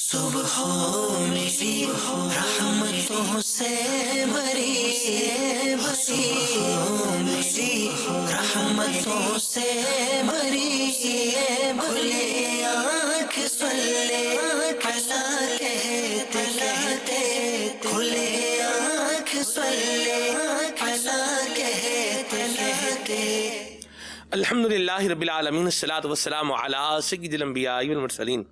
صبح میری رحمتوں سے بری میری رحمتوں سے بری کھلے آنکھ صلی کھلا کہتے کہتے کھلے آنکھ صلی کھلا کہتے کہتے الحمدللہ رب العالمین الصلاۃ والسلام علی سید الانبیاء والمرسلین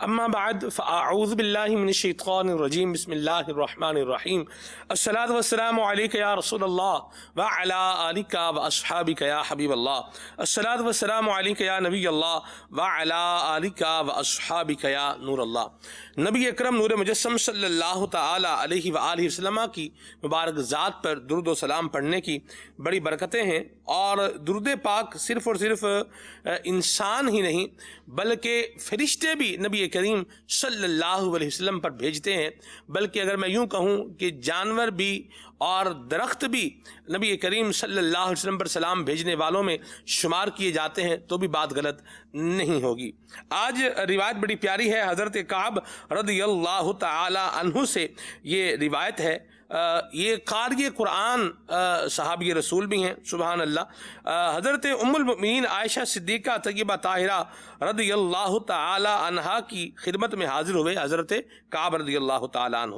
اما بعد فاعوذ باللہ من الشیطان الرجیم بسم اللہ الرحمن الرحیم الصلاۃ والسلام علیک یا رسول اللہ وعلی آلک واصحابک یا حبیب اللہ الصلاۃ والسلام علیک یا نبی اللہ وعلی آلک واصحابک یا نور اللہ۔ نبی اکرم نور مجسم صلی اللہ تعالی علیہ وآلہ وسلم کی مبارک ذات پر درود و سلام پڑھنے کی بڑی برکتیں ہیں، اور درود پاک صرف اور صرف انسان ہی نہیں بلکہ فرشتے بھی نبی کریم صلی اللہ علیہ وسلم پر بھیجتے ہیں، بلکہ اگر میں یوں کہوں کہ جانور بھی اور درخت بھی نبی کریم صلی اللہ علیہ وسلم پر سلام بھیجنے والوں میں شمار کیے جاتے ہیں تو بھی بات غلط نہیں ہوگی۔ آج روایت بڑی پیاری ہے، حضرت کعب رضی اللہ تعالی عنہ سے یہ روایت ہے۔ یہ قاری قرآن صحابی رسول بھی ہیں، سبحان اللہ۔ حضرت ام المؤمنین عائشہ صدیقہ طیبہ طاہرہ رضی اللہ تعالی عنہا کی خدمت میں حاضر ہوئے حضرت کعب رضی اللہ تعالی عنہ۔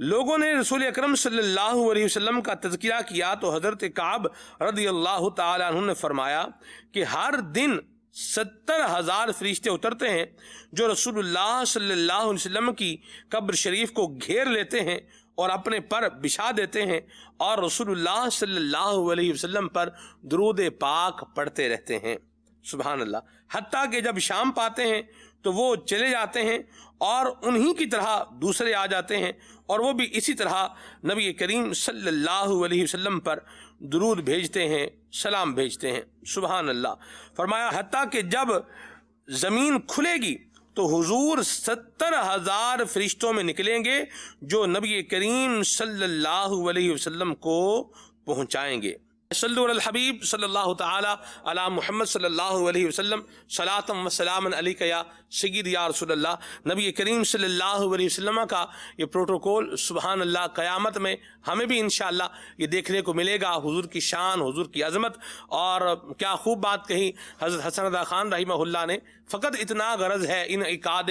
لوگوں نے رسول اکرم صلی اللہ علیہ وسلم کا تذکرہ کیا تو حضرت کعب رضی اللہ تعالی عنہ نے فرمایا کہ ہر دن 70,000 فرشتے اترتے ہیں جو رسول اللہ صلی اللہ علیہ وسلم کی قبر شریف کو گھیر لیتے ہیں اور اپنے پر بچھا دیتے ہیں اور رسول اللہ صلی اللہ علیہ وسلم پر درود پاک پڑھتے رہتے ہیں، سبحان اللہ۔ حتیٰ کہ جب شام پاتے ہیں تو وہ چلے جاتے ہیں اور انہی کی طرح دوسرے آ جاتے ہیں اور وہ بھی اسی طرح نبی کریم صلی اللہ علیہ وسلم پر درود بھیجتے ہیں، سلام بھیجتے ہیں، سبحان اللہ۔ فرمایا حتیٰ کہ جب زمین کھلے گی تو حضور 70,000 فرشتوں میں نکلیں گے جو نبی کریم صلی اللہ علیہ وسلم کو پہنچائیں گے۔ صلو علی الحبیب صلی اللہ تعالی علی محمد صلی اللہ علیہ وسلم صلاۃ و سلام علیک یا سید یا رسول اللہ۔ نبی کریم صلی اللہ علیہ وسلم کا یہ پروٹوکول سبحان اللہ قیامت میں ہمیں بھی انشاءاللہ یہ دیکھنے کو ملے گا، حضور کی شان، حضور کی عظمت۔ اور کیا خوب بات کہی حضرت حسن رضا خان رحمہ اللہ نے، فقط اتنا غرض ہے ان عقاد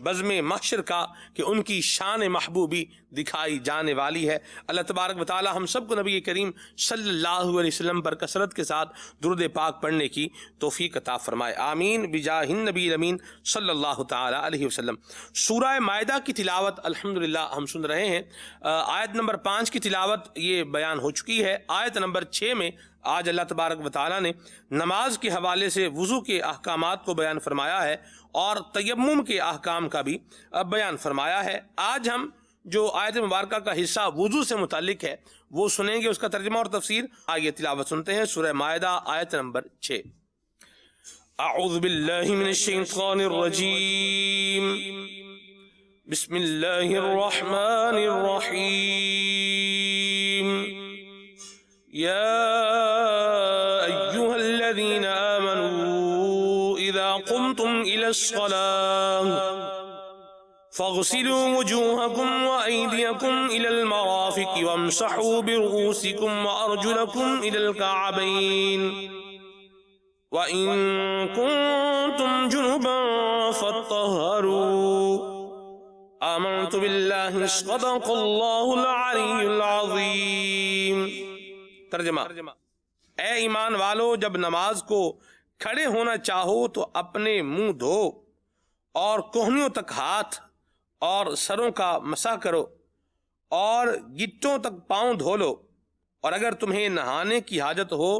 بزم محشر کا کہ ان کی شان محبوبی دکھائی جانے والی ہے۔ اللہ تبارک و تعالی ہم سب کو نبی کریم صلی اللہ علیہ وسلم پر کثرت کے ساتھ درود پاک پڑھنے کی توفیق عطا فرمائے، آمین بجاہ النبی الامین صلی اللہ تعالی علیہ وسلم۔ سورہ مائدہ کی تلاوت الحمدللہ ہم سن رہے ہیں۔ آیت نمبر 5 کی تلاوت یہ بیان ہو چکی ہے۔ آیت نمبر 6 میں آج اللہ تبارک و تعالی نے نماز کے حوالے سے وضو کے احکامات کو بیان فرمایا ہے اور تیمم کے احکام کا بھی بیان فرمایا ہے۔ آج ہم جو آیت مبارکہ کا حصہ وضو سے متعلق ہے وہ سنیں گے، اس کا ترجمہ اور تفسیر۔ آئیے تلاوت سنتے ہیں سورہ مائدہ آیت نمبر 6۔ اعوذ باللہ من الشیطان الرجیم، بسم اللہ الرحمن الرحیم۔ یا ایہا الذین آمنوا اذا قمتم الى الصلاة فاغسلوا وجوهكم وأيديكم إلى المرافق وامسحوا برؤوسكم وأرجلكم إلى الكعبين وإن كنتم جنبا فاطهروا آمنت بالله صدق الله العلي العظيم۔ ترجمہ: اے ایمان والو، جب نماز کو کھڑے ہونا چاہو تو اپنے منہ دھو اور کوہنیوں تک ہاتھ اور سروں کا مسح کرو اور گٹوں تک پاؤں دھو لو، اور اگر تمہیں نہانے کی حاجت ہو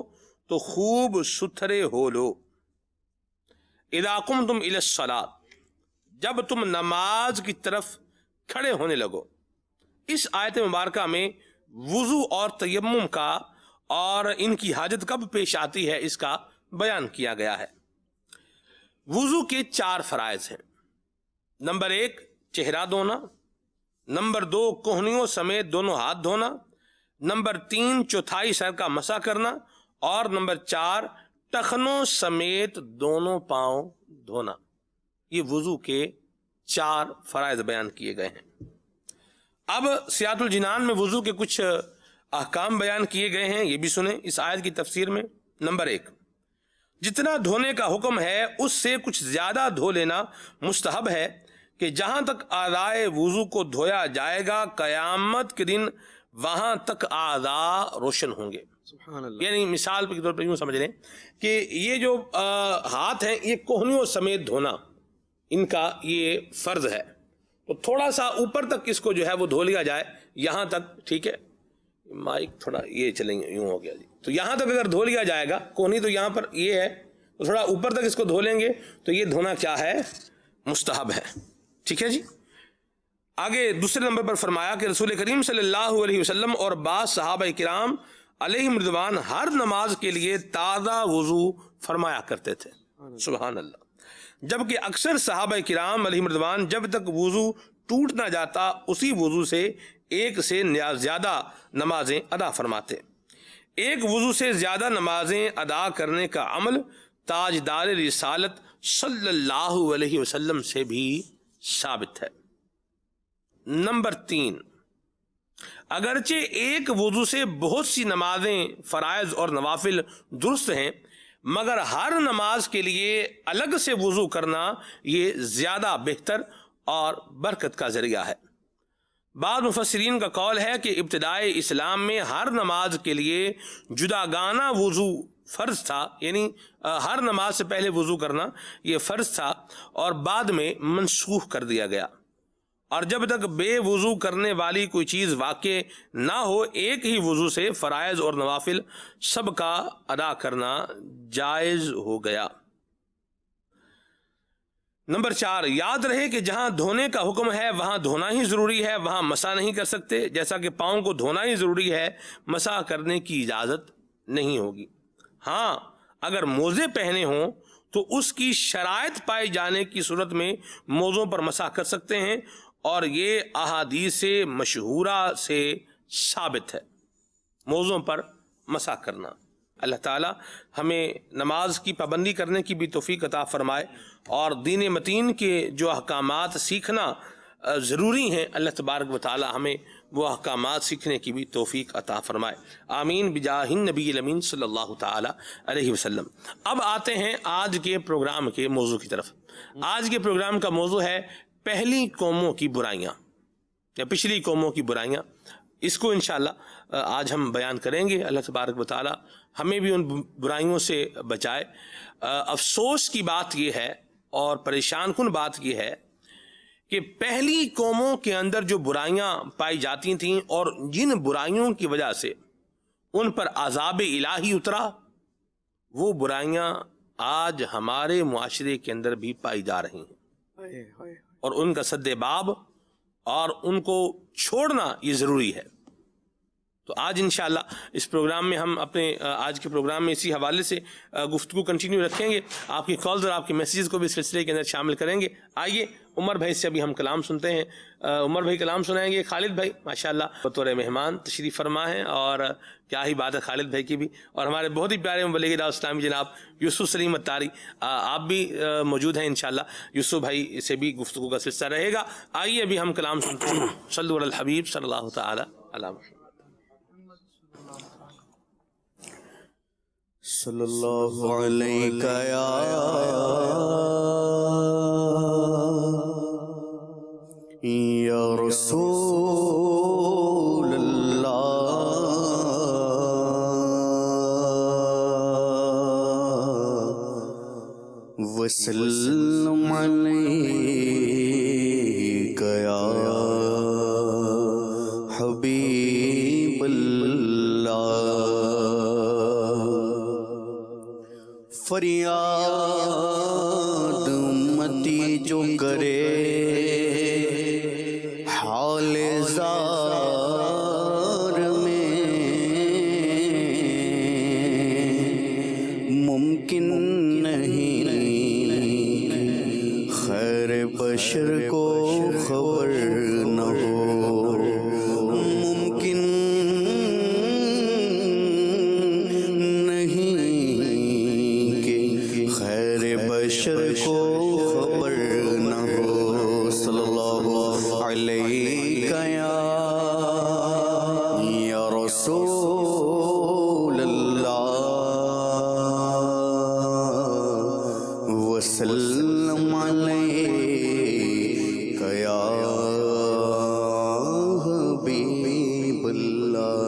تو خوب ستھرے ہو لو۔ اذا قمتم الی الصلاۃ، جب تم نماز کی طرف کھڑے ہونے لگو۔ اس آیت مبارکہ میں وضو اور تیمم کا اور ان کی حاجت کب پیش آتی ہے اس کا بیان کیا گیا ہے۔ وضو کے 4 فرائض ہیں۔ نمبر 1 چہرہ دھونا، نمبر 2 کوہنیوں سمیت دونوں ہاتھ دھونا، نمبر 3 چوتھائی سر کا مسح کرنا، اور نمبر 4 ٹخنوں سمیت دونوں پاؤں دھونا۔ یہ وضو کے 4 فرائض بیان کیے گئے ہیں۔ اب سیاۃ الجنان میں وضو کے کچھ احکام بیان کیے گئے ہیں، یہ بھی سنیں اس آیت کی تفسیر میں۔ نمبر 1، جتنا دھونے کا حکم ہے اس سے کچھ زیادہ دھو لینا مستحب ہے کہ جہاں تک اعضائے وضو کو دھویا جائے گا قیامت کے دن وہاں تک اعضاء روشن ہوں گے۔ سبحان اللہ۔ یعنی مثال کے طور پر یوں سمجھ لیں کہ یہ جو ہاتھ ہیں یہ کوہنیوں سمیت دھونا ان کا یہ فرض ہے، تو تھوڑا سا اوپر تک اس کو جو ہے وہ دھو لیا جائے، یہاں تک، ٹھیک ہے، مائک تھوڑا یہ چلیں گے، یوں ہو گیا جی، تو یہاں تک اگر دھو لیا جائے گا، کوہنی تو یہاں پر یہ ہے، تو تھوڑا اوپر تک اس کو دھو لیں گے تو یہ دھونا کیا ہے؟ مستحب ہے، ٹھیک ہے جی۔ آگے دوسرے نمبر پر فرمایا کہ رسول کریم صلی اللہ علیہ وسلم اور بعض صحابہ کرام علیہم رضوان ہر نماز کے لیے تازہ وضو فرمایا کرتے تھے، سبحان اللہ، جبکہ اکثر صحابہ کرام علیہم رضوان جب تک وضو ٹوٹ نہ جاتا اسی وضو سے ایک سے زیادہ نمازیں ادا فرماتے۔ ایک وضو سے زیادہ نمازیں ادا کرنے کا عمل تاجدار رسالت صلی اللہ علیہ وسلم سے بھی ثابت ہے۔ نمبر 3، اگرچہ ایک وضو سے بہت سی نمازیں فرائض اور نوافل درست ہیں، مگر ہر نماز کے لیے الگ سے وضو کرنا یہ زیادہ بہتر اور برکت کا ذریعہ ہے۔ بعض مفسرین کا قول ہے کہ ابتدائی اسلام میں ہر نماز کے لیے جداگانہ وضو فرض تھا، یعنی ہر نماز سے پہلے وضو کرنا یہ فرض تھا، اور بعد میں منسوخ کر دیا گیا، اور جب تک بے وضو کرنے والی کوئی چیز واقع نہ ہو ایک ہی وضو سے فرائض اور نوافل سب کا ادا کرنا جائز ہو گیا۔ نمبر 4، یاد رہے کہ جہاں دھونے کا حکم ہے وہاں دھونا ہی ضروری ہے، وہاں مسح نہیں کر سکتے، جیسا کہ پاؤں کو دھونا ہی ضروری ہے، مسح کرنے کی اجازت نہیں ہوگی۔ ہاں اگر موزے پہنے ہوں تو اس کی شرائط پائے جانے کی صورت میں موزوں پر مسح کر سکتے ہیں، اور یہ احادیث مشہورہ سے ثابت ہے موزوں پر مسح کرنا۔ اللہ تعالی ہمیں نماز کی پابندی کرنے کی بھی توفیق عطا فرمائے، اور دین متین کے جو احکامات سیکھنا ضروری ہیں اللہ تبارک و تعالی ہمیں وہ احکامات سیکھنے کی بھی توفیق عطا فرمائے، آمین بجاہ النبی الامین صلی اللہ تعالی علیہ وسلم۔ اب آتے ہیں آج کے پروگرام کے موضوع کی طرف۔ آج کے پروگرام کا موضوع ہے پہلی قوموں کی برائیاں یا پچھلی قوموں کی برائیاں۔ اس کو انشاءاللہ آج ہم بیان کریں گے۔ اللہ تبارک و تعالی ہمیں بھی ان برائیوں سے بچائے۔ افسوس کی بات یہ ہے اور پریشان کن بات یہ ہے کہ پہلی قوموں کے اندر جو برائیاں پائی جاتی تھیں اور جن برائیوں کی وجہ سے ان پر عذاب الہی اترا، وہ برائیاں آج ہمارے معاشرے کے اندر بھی پائی جا رہی ہیں، اور ان کا سد باب اور ان کو چھوڑنا یہ ضروری ہے۔ تو آج انشاءاللہ اس پروگرام میں ہم اپنے آج کے پروگرام میں اسی حوالے سے گفتگو کنٹینیو رکھیں گے، آپ کی کالز اور آپ کے میسیجز کو بھی اس سلسلے کے اندر شامل کریں گے۔ آئیے عمر بھائی سے ابھی ہم کلام سنتے ہیں۔ عمر بھائی کلام سنائیں گے۔ خالد بھائی ماشاءاللہ بطور مہمان تشریف فرما ہیں، اور کیا ہی بات ہے خالد بھائی کی بھی، اور ہمارے بہت ہی پیارے مبلغ دعوت اسلامی جناب یوسف سلیم اتاری آپ بھی موجود ہیں۔ انشاءاللہ یوسف بھائی سے بھی گفتگو کا سلسلہ رہے گا۔ آئیے ابھی ہم کلام سنتے ہیں۔ صلو علی الحبیب صلی اللہ تعالی علی محمد۔ صلی اللہ علیہ یا رسول اللہ وسلم علیک یا حبیب اللہ۔ فریاد امتی جو کرے حال زار میں، ممکن نہیں خیر بشر کو خبر نہ ہو، ممکن علیک یا رسول اللہ وسلم علیک یا حبیب اللہ.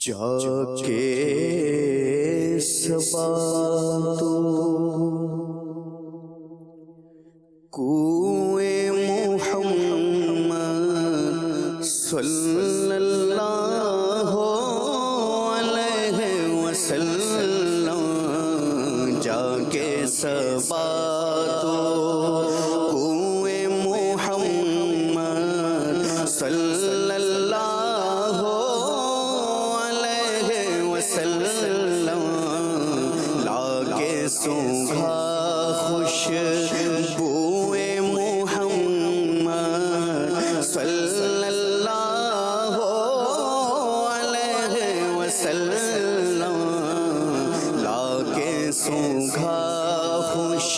جا کے صبا تو کوئے محمد صلی اللہ علیہ وسلم. جا کے صبا تو کوئے محمد صلی اللہ لا کے سونگھا خوش بوئے محمد صلی اللہ علیہ وسلم. لا کے سونگھا خوش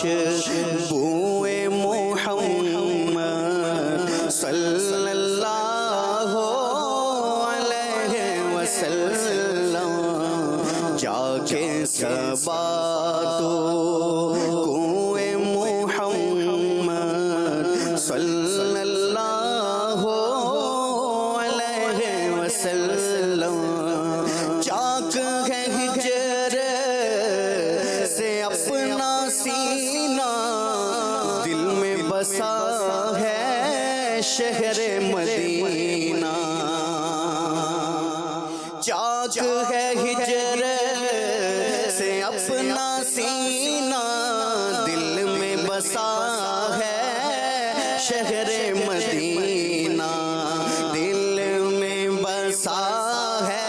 بوئے محمد صلی اللہ علیہ وسلم. جا کے صبا تو کوئے محمد صلی اللہ علیہ وسلم. چاک ہے ہجر سے اپنا سینہ دل میں بسا ہے شہر مدینہ. چاک ہے ہجر سے اپنا سینہ دل میں بسا ہے شہر مدینہ. دل میں بسا ہے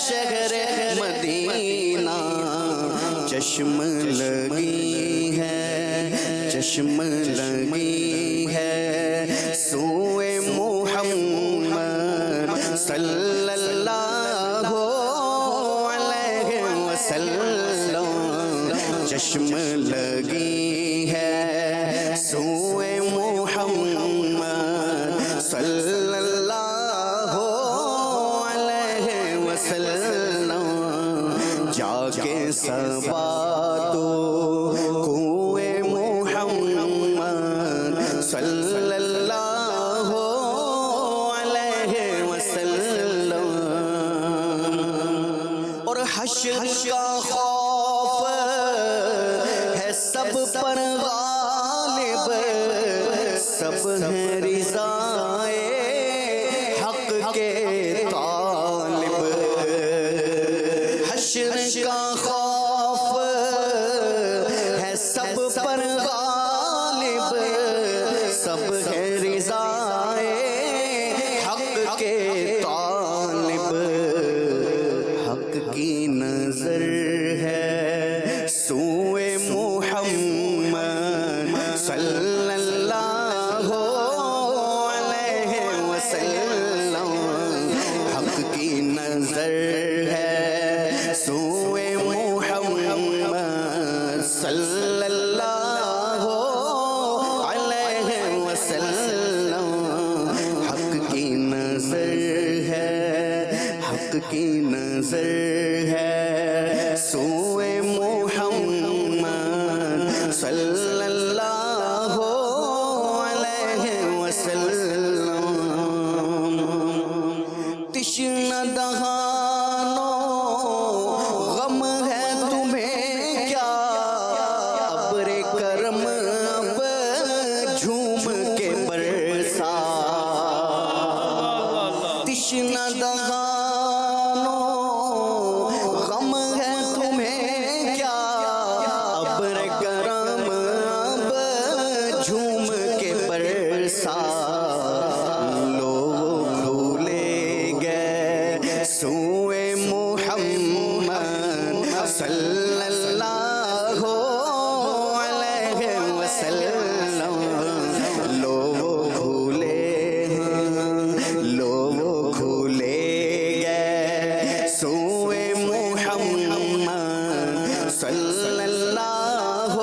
شہر مدینہ. چشم لگی ہے چشم لگی ہے سوئے محمد صلی اللہ علیہ وسلم. چشم لگی ہے سوئے محمد صلی اللہ علیہ وسلم. جا کے صبا تو کوئے محمد صلی اللہ علیہ وسلم. اور حشر کا خوف ہے سب پر غالب سب ہیں رضائے حق کے طالب. حشر کا خوف ہے سب پر غالب سب ہیں رضائے حق کے طالب. حق کی نظر ہے سوئے محمد صلی اللہ علیہ وسلم. حق کی نظر ہے سوئے محمد صلی اللہ علیہ وسلم. حق کی نظر ہے حق کی نظر ہے سوئے محمد صلی اللہ علیہ وسلم. تشنہ دہانوں غم ہے تمہیں کیا ابر کرم اب جھوم کے برسا. تشنہ دہانوں غم ہے تمہیں کیا ابر کرم اب جھوم کے برسا. لو بھولے گئے سوئے محمد صلی اللہ علیہ وسلم. لو بھولے لو بھولے گئے سوئے محمد صلی اللہ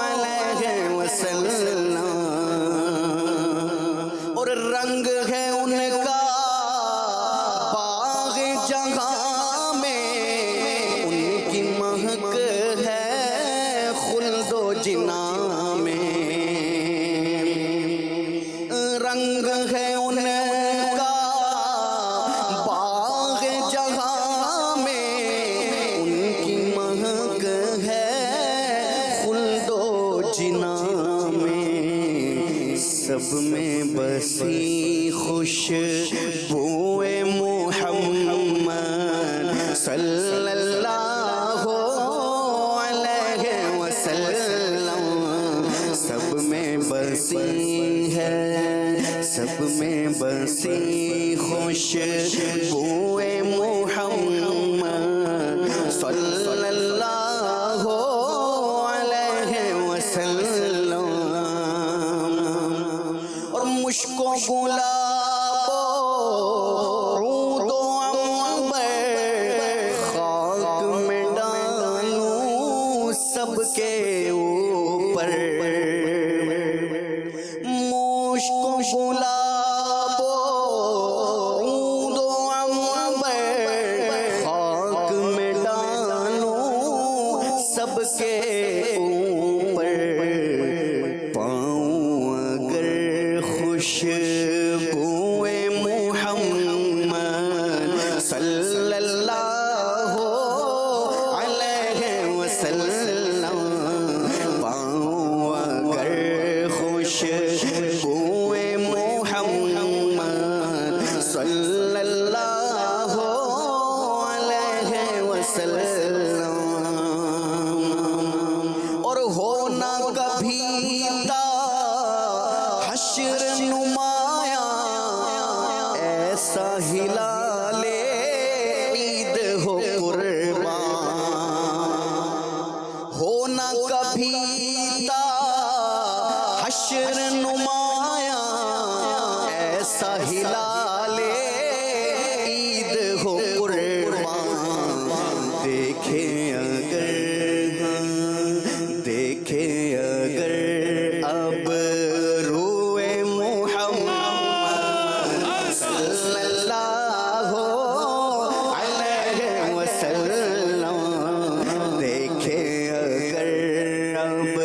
علیہ وسلم اور رنگ ہے ان کا باغ جہاں میں ان کی مہک ہے خلد و جناں میں رنگ ہے ان کا باغ جہاں میں ان کی مہک ہے خلد و جناں میں سب میں بسی خوشبوئے محمد صلی اللہ علیہ وسلم سب میں بسی ہے سب میں بسی خوشبوئے محمد صلی اللہ علیہ وسلم اور مشک و گلاب عود و عنبر خاک میں ڈالوں سب کے اوپر مشک و گلاب عود و عنبر خاک میں ڈالوں سب کے اوپر پاؤں اگر خوشبوئے محمد صلی اللہ علیہ وسلم پاؤں اگر خوشبوئے محمد صلی اللہ علیہ وسلم اور ہونا کبھی حشر نمایاں ایسا ہلال عید ہو قربان ہونا کبھی حشر نمایاں ایسا ہلال عید ہو قربان دیکھے اگر اب روئے محمد صلی اللہ علیہ وسلم دیکھے اگر اب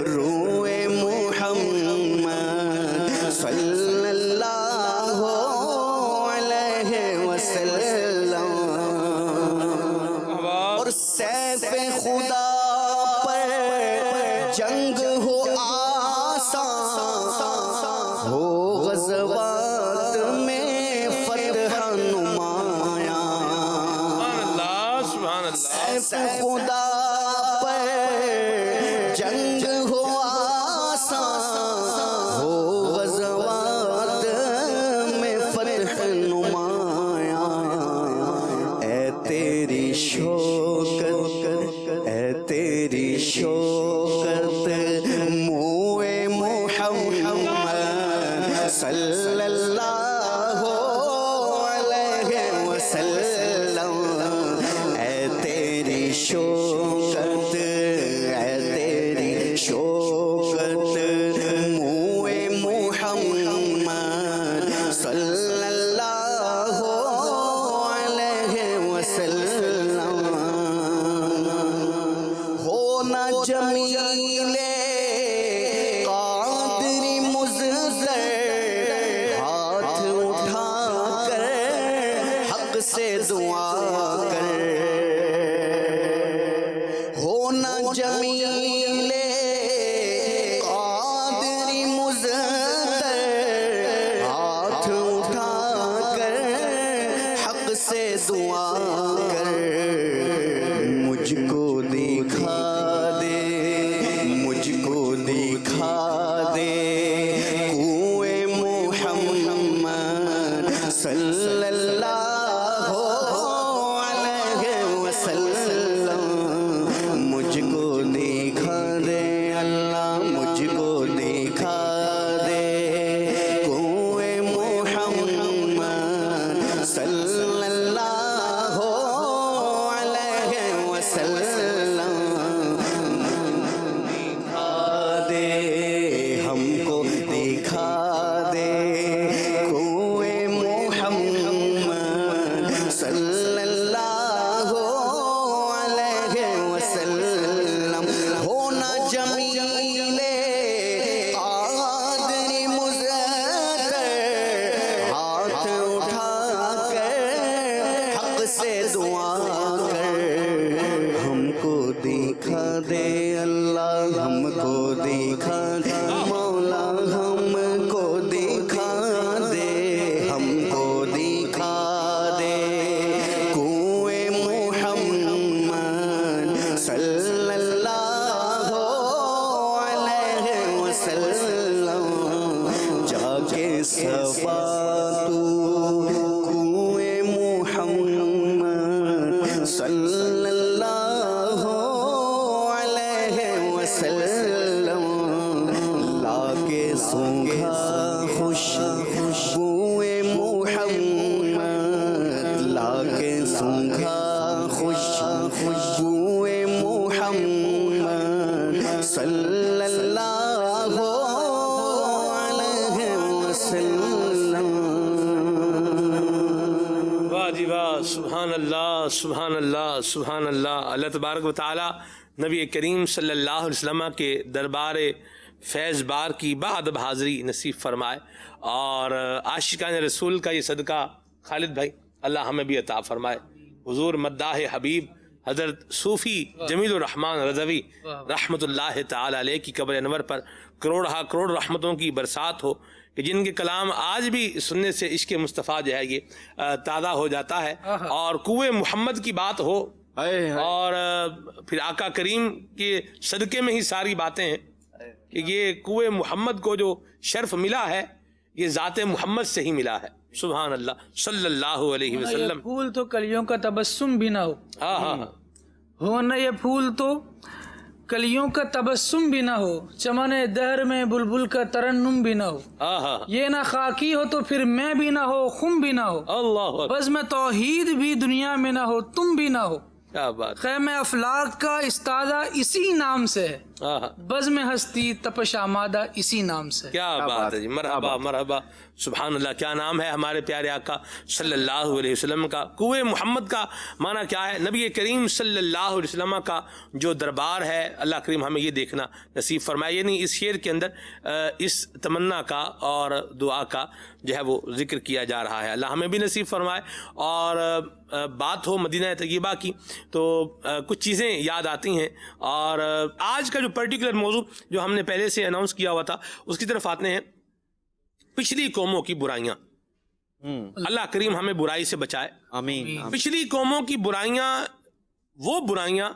روئے محمد صلی اللہ علیہ وسلم اور سیف خدا پر جنگ ہو آسان ہو غزوات میں فتح نمایاں سیف خدا پر جنگ ہو آسان ہو غزوات میں فتح نمایاں اے تیری شوکت اے تیری شوکت موئے محمد صلی اللہ علیہ وسلم اے تیری شوکت اے تیری شوکت موئے محمد صلی اللہ علیہ وسلم ہونا جمیل قادری مزدر ہاتھ اٹھا کر حق سے دعا کر ہونا جمیل قادری مزدر ہاتھ اٹھا کر حق سے دعا کر مجھ کو دکھا دے مجھ کو دکھا دے کوئے محمد صلی اللہ علیہ وسلم مجھ کو دکھا دے اللہ ہم کو دکھا دے مولا ہم کو دکھا دے ہم کو دکھا دے کوئے محمد صلی اللہ علیہ وسلم جا کے صفا تو کوئے محمد صلی اللہ علیہ وسلم لا کے سونگھا خوشبوئے محمد لا کے سونگھا خوشبوئے محمد صلی اللہ علیہ وسلم. واہ جی واہ، سبحان اللہ سبحان اللہ سبحان اللہ. اللہ تبارک و تعالی نبی کریم صلی اللہ علیہ وسلم کے دربار فیض بار کی باادب حاضری نصیب فرمائے، اور عاشقان رسول کا یہ صدقہ خالد بھائی اللہ ہمیں بھی عطا فرمائے. حضور مداح حبیب حضرت صوفی جمیل الرحمن رضوی رحمۃ اللہ تعالی علیہ کی قبر انور پر کروڑ رحمتوں کی برسات ہو، کہ جن کے کلام آج بھی سننے سے عشق مصطفیٰ جو ہے یہ تازہ ہو جاتا ہے، اور کوئے محمد کی بات ہو، اور پھر آقا کریم کے صدقے میں ہی ساری باتیں ہیں کہ یہ کوئے محمد کو جو شرف ملا ہے یہ ذات محمد سے ہی ملا ہے. سبحان اللہ صلی اللہ علیہ وسلم. یہ پھول تو کلیوں کا تبسم بھی نہ ہو، ہو نہ یہ پھول تو کلیوں کا تبسم بھی نہ ہو، چمن دہر میں بلبل کا ترنم بھی نہ ہو، یہ نہ خاکی ہو تو پھر میں بھی نہ ہو، خم بھی نہ ہو، اللہ بزم توحید بھی دنیا میں نہ ہو، تم بھی نہ ہو. کیا بات، خیمہ افلاک کا استادہ اسی نام سے ہے، بزم ہستی تپش آمادہ اسی نام سے. کیا بات ہے جی، مرحبا مرحبا. سبحان اللہ، کیا نام ہے ہمارے پیارے آقا صلی اللہ علیہ وسلم کا. کوئے محمد کا معنی کیا ہے؟ نبی کریم صلی اللہ علیہ وسلم کا جو دربار ہے، اللہ کریم ہمیں یہ دیکھنا نصیب فرمائے. یعنی اس شعر کے اندر اس تمنا کا اور دعا کا جو ہے وہ ذکر کیا جا رہا ہے. اللہ ہمیں بھی نصیب فرمائے. اور بات ہو مدینہ طیبہ کی تو کچھ چیزیں یاد آتی ہیں، اور آج کا جو پرٹیکولر موضوع جو ہم نے پہلے سے اناؤنس کیا ہوا تھا اس کی طرف آتے ہیں. پچھلی قوموں کی برائیاں، اللہ کریم ہمیں برائی سے بچائے، آمین. پچھلی قوموں کی برائیاں، وہ برائیاں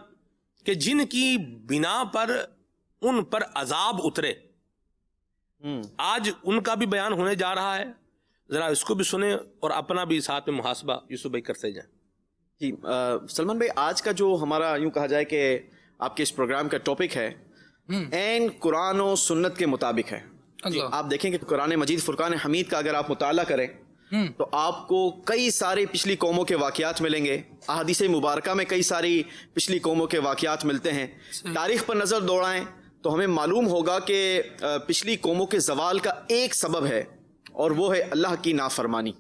کہ جن کی بنا پر ان پر عذاب اترے، آج ان کا بھی بیان ہونے جا رہا ہے. ذرا اس کو بھی سنیں اور اپنا بھی ساتھ میں محاسبہ یوسف بھائی کرتے جائیں. جی سلمان بھائی، آج کا جو ہمارا یوں کہا جائے کہ آپ کے اس پروگرام کا ٹاپک ہے عین قرآن و سنت کے مطابق ہے. آپ دیکھیں کہ قرآن مجید فرقان حمید کا اگر آپ مطالعہ کریں تو آپ کو کئی سارے پچھلی قوموں کے واقعات ملیں گے. احادیث مبارکہ میں کئی ساری پچھلی قوموں کے واقعات ملتے ہیں. تاریخ پر نظر دوڑائیں تو ہمیں معلوم ہوگا کہ پچھلی قوموں کے زوال کا ایک سبب ہے، اور وہ ہے اللہ کی نافرمانی.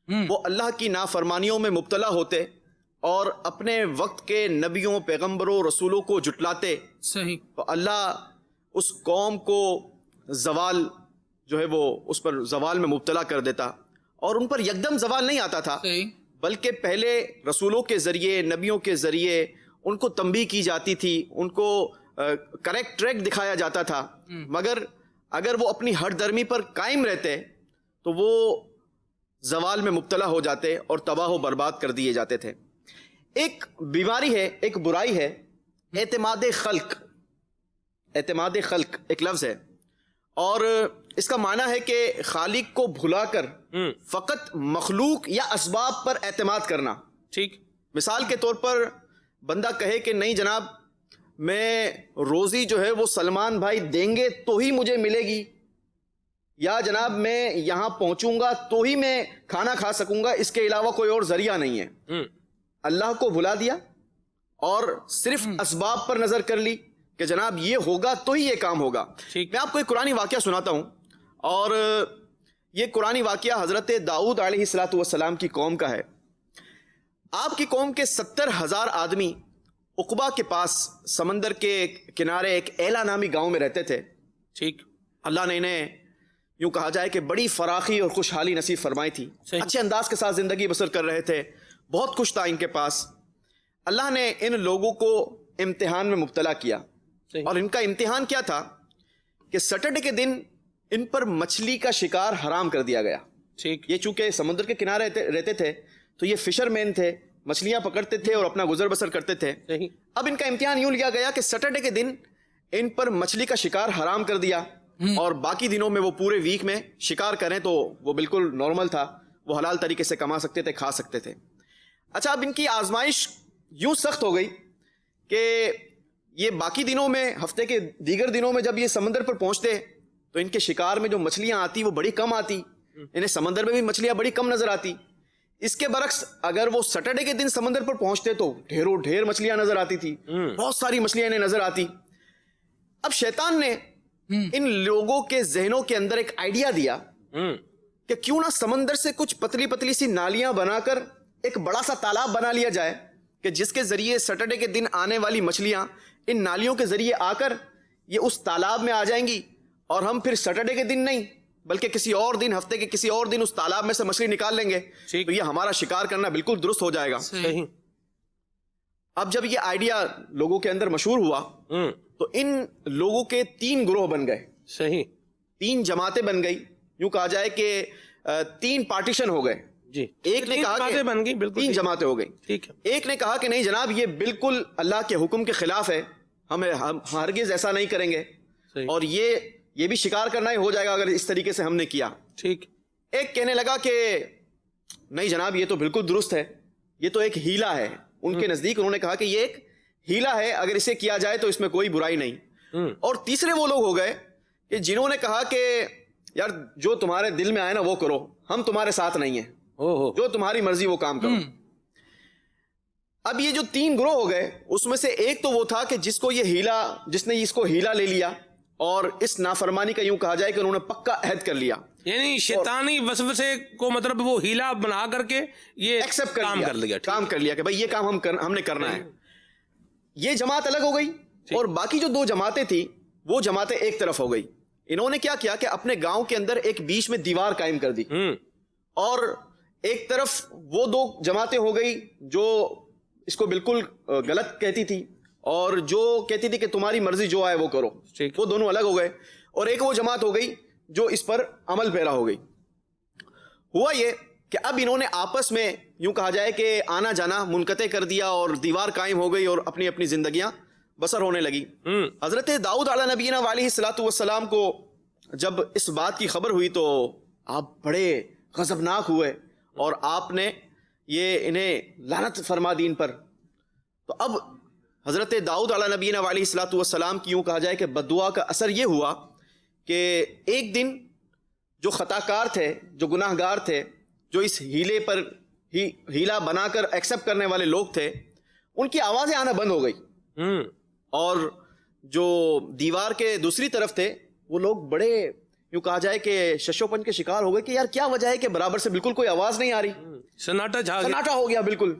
وہ اللہ کی نافرمانیوں میں مبتلا ہوتے اور اپنے وقت کے نبیوں، پیغمبروں، رسولوں کو جھٹلاتے. صحیح. تو اللہ اس قوم کو زوال جو ہے وہ اس پر زوال میں مبتلا کر دیتا، اور ان پر یکدم زوال نہیں آتا تھا، بلکہ پہلے رسولوں کے ذریعے، نبیوں کے ذریعے ان کو تنبیہ کی جاتی تھی، ان کو کریکٹ ٹریک دکھایا جاتا تھا. مگر اگر وہ اپنی ہٹ درمی پر قائم رہتے تو وہ زوال میں مبتلا ہو جاتے اور تباہ و برباد کر دیے جاتے تھے. ایک بیماری ہے، ایک برائی ہے، اعتماد خلق. اعتماد خلق ایک لفظ ہے، اور اس کا معنی ہے کہ خالق کو بھلا کر فقط مخلوق یا اسباب پر اعتماد کرنا. ٹھیک. مثال کے طور پر بندہ کہے کہ نہیں جناب، میں روزی جو ہے وہ سلمان بھائی دیں گے تو ہی مجھے ملے گی، یا جناب میں یہاں پہنچوں گا تو ہی میں کھانا کھا سکوں گا، اس کے علاوہ کوئی اور ذریعہ نہیں ہے. اللہ کو بھلا دیا اور صرف اسباب پر نظر کر لی کہ جناب یہ ہوگا تو ہی یہ کام ہوگا. میں آپ کو ایک قرآنی واقعہ سناتا ہوں، اور یہ قرآنی واقعہ حضرت داؤد علیہ السلام کی قوم کا ہے. آپ کی قوم کے 70,000 آدمی عقبہ کے پاس سمندر کے کنارے ایک ایلا نامی گاؤں میں رہتے تھے. ٹھیک. اللہ نے انہیں یوں کہا جائے کہ بڑی فراخی اور خوشحالی نصیب فرمائی تھی. اچھے انداز کے ساتھ زندگی بسر کر رہے تھے، بہت کچھ تھا ان کے پاس. اللہ نے ان لوگوں کو امتحان میں مبتلا کیا. اور ان کا امتحان کیا تھا کہ سیٹرڈے کے دن ان پر مچھلی کا شکار حرام کر دیا گیا. ٹھیک. یہ چونکہ سمندر کے کنارے رہتے تھے تو یہ فشر مین تھے, مچھلیاں پکڑتے تھے اور اپنا گزر بسر کرتے تھے. اب ان کا امتحان یوں لیا گیا کہ سیٹرڈے کے دن ان پر مچھلی کا شکار حرام کر دیا, اور باقی دنوں میں وہ پورے ویک میں شکار کریں تو وہ بالکل نارمل تھا, وہ حلال طریقے سے کما سکتے تھے, کھا سکتے تھے. اچھا, اب ان کی آزمائش یوں سخت ہو گئی کہ یہ باقی دنوں میں, ہفتے کے دیگر دنوں میں جب یہ سمندر پر پہنچتے تو ان کے شکار میں جو مچھلیاں آتی وہ بڑی کم آتی, انہیں سمندر میں بھی مچھلیاں بڑی کم نظر آتی. اس کے برعکس اگر وہ سیٹرڈے کے دن سمندر پر پہنچتے تو ڈھیروں ڈھیر مچھلیاں نظر آتی تھی, بہت ساری مچھلیاں انہیں نظر آتی. اب شیطان نے ان لوگوں کے ذہنوں کے اندر ایک آئیڈیا دیا کہ کیوں نہ سمندر سے کچھ پتلی پتلی سی نالیاں بنا کر ایک بڑا سا تالاب بنا لیا جائے کہ جس کے ذریعے سیٹرڈے کے دن آنے والی مچھلیاں ان نالیوں کے ذریعے آ کر یہ اس تالاب میں آ جائیں گی, اور ہم پھر سیٹرڈے کے دن نہیں بلکہ کسی اور دن, ہفتے کے کسی اور دن اس تالاب میں سے مچھلی نکال لیں گے تو یہ ہمارا شکار کرنا بالکل درست ہو جائے گا. اب جب یہ آئیڈیا لوگوں کے اندر مشہور ہوا تو ان لوگوں کے 3 گروہ بن گئے. صحیح. 3 جماعتیں بن گئی, یوں کہا جائے کہ 3 پارٹیشن ہو گئے. جی. ایک نے کہا کہ بن گئی, بالکل 3 جماعتیں ہو گئی. ٹھیک ہے. ایک نے کہا کہ نہیں جناب, یہ بالکل اللہ کے حکم کے خلاف ہے, ہم ہرگز ایسا نہیں کریں گے, اور یہ بھی شکار کرنا ہی ہو جائے گا اگر اس طریقے سے ہم نے کیا. ٹھیک. ایک کہنے لگا کہ نہیں جناب, یہ تو بالکل درست ہے, یہ تو ایک ہیلا ہے. ان کے نزدیک انہوں نے کہا کہ یہ ایک ہیلا ہے, اگر اسے کیا جائے تو اس میں کوئی برائی نہیں. اور تیسرے وہ لوگ ہو گئے کہ جنہوں نے کہا کہ یار جو تمہارے دل میں آئے نا وہ کرو, ہم تمہارے ساتھ نہیں ہیں, جو تمہاری مرضی وہ کام کرو. اب یہ جو 3 گروہ ہو گئے, اس میں سے ایک تو وہ تھا کہ جس نے اس کو ہیلا لے لیا, اور اس نافرمانی کا یوں کہا جائے کہ انہوں نے پکا عہد کر لیا, یعنی شیطانی وسوسے کو مطلب وہ ہیلا بنا کر کے یہ ایکسپٹ کام کر لیا کہ بھائی یہ کام ہم نے کرنا ہے. یہ جماعت الگ ہو گئی, اور باقی جو 2 جماعتیں تھیں وہ جماعتیں ایک طرف ہو گئی. انہوں نے کیا کیا کہ اپنے گاؤں کے اندر ایک بیچ میں دیوار قائم کر دی, اور ایک طرف وہ 2 جماعتیں ہو گئی جو اس کو بالکل غلط کہتی تھی, اور جو کہتی تھی کہ تمہاری مرضی جو آئے وہ کرو, وہ دونوں الگ ہو گئے. اور ایک وہ جماعت ہو گئی جو اس پر عمل پیرا ہو گئی. ہوا یہ کہ اب انہوں نے آپس میں یوں کہا جائے کہ آنا جانا منقطع کر دیا, اور دیوار قائم ہو گئی, اور اپنی اپنی زندگیاں بسر ہونے لگی. حضرت داؤد علیہ نبینا علیہ الصلوۃ والسلام کو جب اس بات کی خبر ہوئی تو آپ بڑے غضبناک ہوئے, اور آپ نے یہ انہیں لعنت فرما دی ان پر. تو اب حضرت داؤد علیہ نبینا علیہ الصلوۃ والسلام کی یوں کہا جائے کہ بددعا کا اثر یہ ہوا کہ ایک دن جو خطا کار تھے, جو گناہ گار تھے, جو اس ہیلے پر ہیلا بنا کر ایکسپٹ کرنے والے لوگ تھے, ان کی آوازیں آنا بند ہو گئی, اور جو دیوار کے دوسری طرف تھے وہ لوگ بڑے یوں کہا جائے کہ ششوپن کے شکار ہو گئے کہ یار کیا وجہ ہے کہ برابر سے بالکل کوئی آواز نہیں آ رہی, سناٹا ہو گیا بالکل.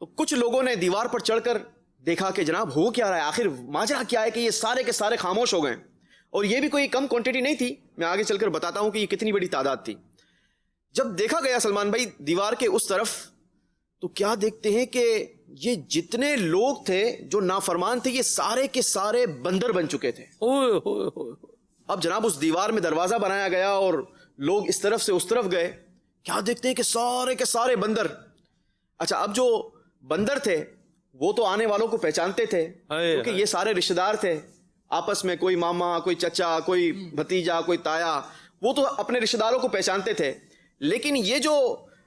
تو کچھ لوگوں نے دیوار پر چڑھ کر دیکھا کہ جناب ہو کیا رہا ہے, آخر ماجرا کیا ہے کہ یہ سارے کے سارے خاموش ہو گئے. اور یہ بھی کوئی کم کوانٹٹی نہیں تھی, میں آگے چل کر بتاتا ہوں کہ یہ کتنی بڑی تعداد تھی. جب دیکھا گیا سلمان بھائی دیوار کے اس طرف, تو کیا دیکھتے ہیں کہ یہ جتنے لوگ تھے جو نافرمان تھے, یہ سارے کے سارے بندر بن چکے تھے. اب جناب اس دیوار میں دروازہ بنایا گیا اور لوگ اس طرف سے اس طرف گئے, کیا دیکھتے ہیں کہ سارے کے سارے بندر. اچھا, اب جو بندر تھے وہ تو آنے والوں کو پہچانتے تھے کیونکہ یہ سارے رشتہ دار تھے آپس میں, کوئی ماما, کوئی چچا, کوئی بھتیجا, کوئی تایا, وہ تو اپنے رشتہ داروں کو پہچانتے تھے. لیکن یہ جو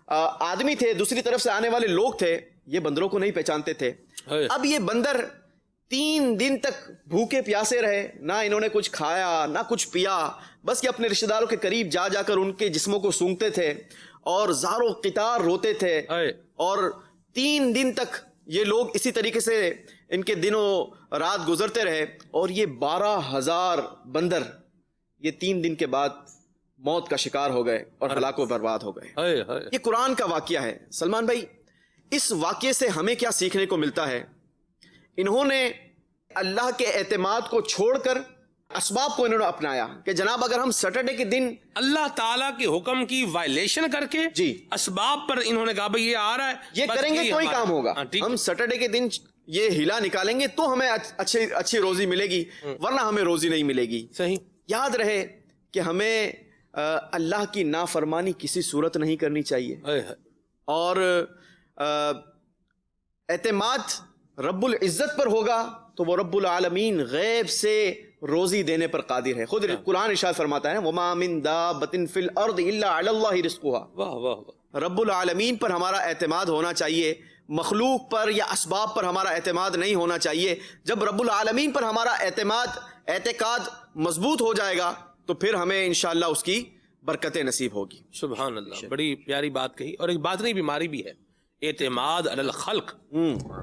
آدمی تھے, دوسری طرف سے آنے والے لوگ تھے, یہ بندروں کو نہیں پہچانتے تھے. اب یہ بندر 3 دن تک بھوکے پیاسے رہے, نہ انہوں نے کچھ کھایا نہ کچھ پیا, بس یہ اپنے رشتہ داروں کے قریب جا جا کر ان کے جسموں کو سونگتے تھے اور زار و قطار روتے تھے. اور 3 دن تک یہ لوگ اسی طریقے سے ان کے دنوں رات گزرتے رہے, اور یہ 12,000 بندر یہ 3 دن کے بعد موت کا شکار ہو گئے اور ہلاک و برباد ہو گئے. یہ قرآن کا واقعہ ہے سلمان بھائی. اس واقعے سے ہمیں کیا سیکھنے کو ملتا ہے؟ انہوں نے اللہ کے اعتماد کو چھوڑ کر اسباب کو انہوں نے اپنایا کہ جناب اگر ہم سیٹرڈے کے دن اللہ تعالیٰ کے حکم کی وائلیشن کر کے جی اسباب پر انہوں نے کہا بھئی یہ آ رہا ہے, یہ کریں گے کوئی کام ہوگا, ہم سیٹرڈے کے دن یہ ہلا نکالیں گے تو ہمیں اچھی روزی ملے گی، ورنہ ہمیں روزی نہیں ملے گی. صحیح. یاد رہے کہ ہمیں اللہ کی نافرمانی کسی صورت نہیں کرنی چاہیے، اور اعتماد رب العزت پر ہوگا تو وہ رب العالمین غیب سے روزی دینے پر قادر ہے. خود قرآن ارشاد فرماتا ہے وَمَا مِن دَابَّةٍ فِي الْأَرْضِ إِلَّا عَلَى اللَّهِ رِزْقُهَا. واہ واہ واہ. رب العالمین پر ہمارا اعتماد ہونا چاہیے، مخلوق پر یا اسباب پر ہمارا اعتماد نہیں ہونا چاہیے. جب رب العالمین پر ہمارا اعتقاد مضبوط ہو جائے گا تو پھر ہمیں انشاءاللہ اس کی برکتیں نصیب ہوگی. سبحان اللہ، بڑی پیاری بات کہی. اور ایک باطنی بیماری بھی ہے اعتماد علی الخلق.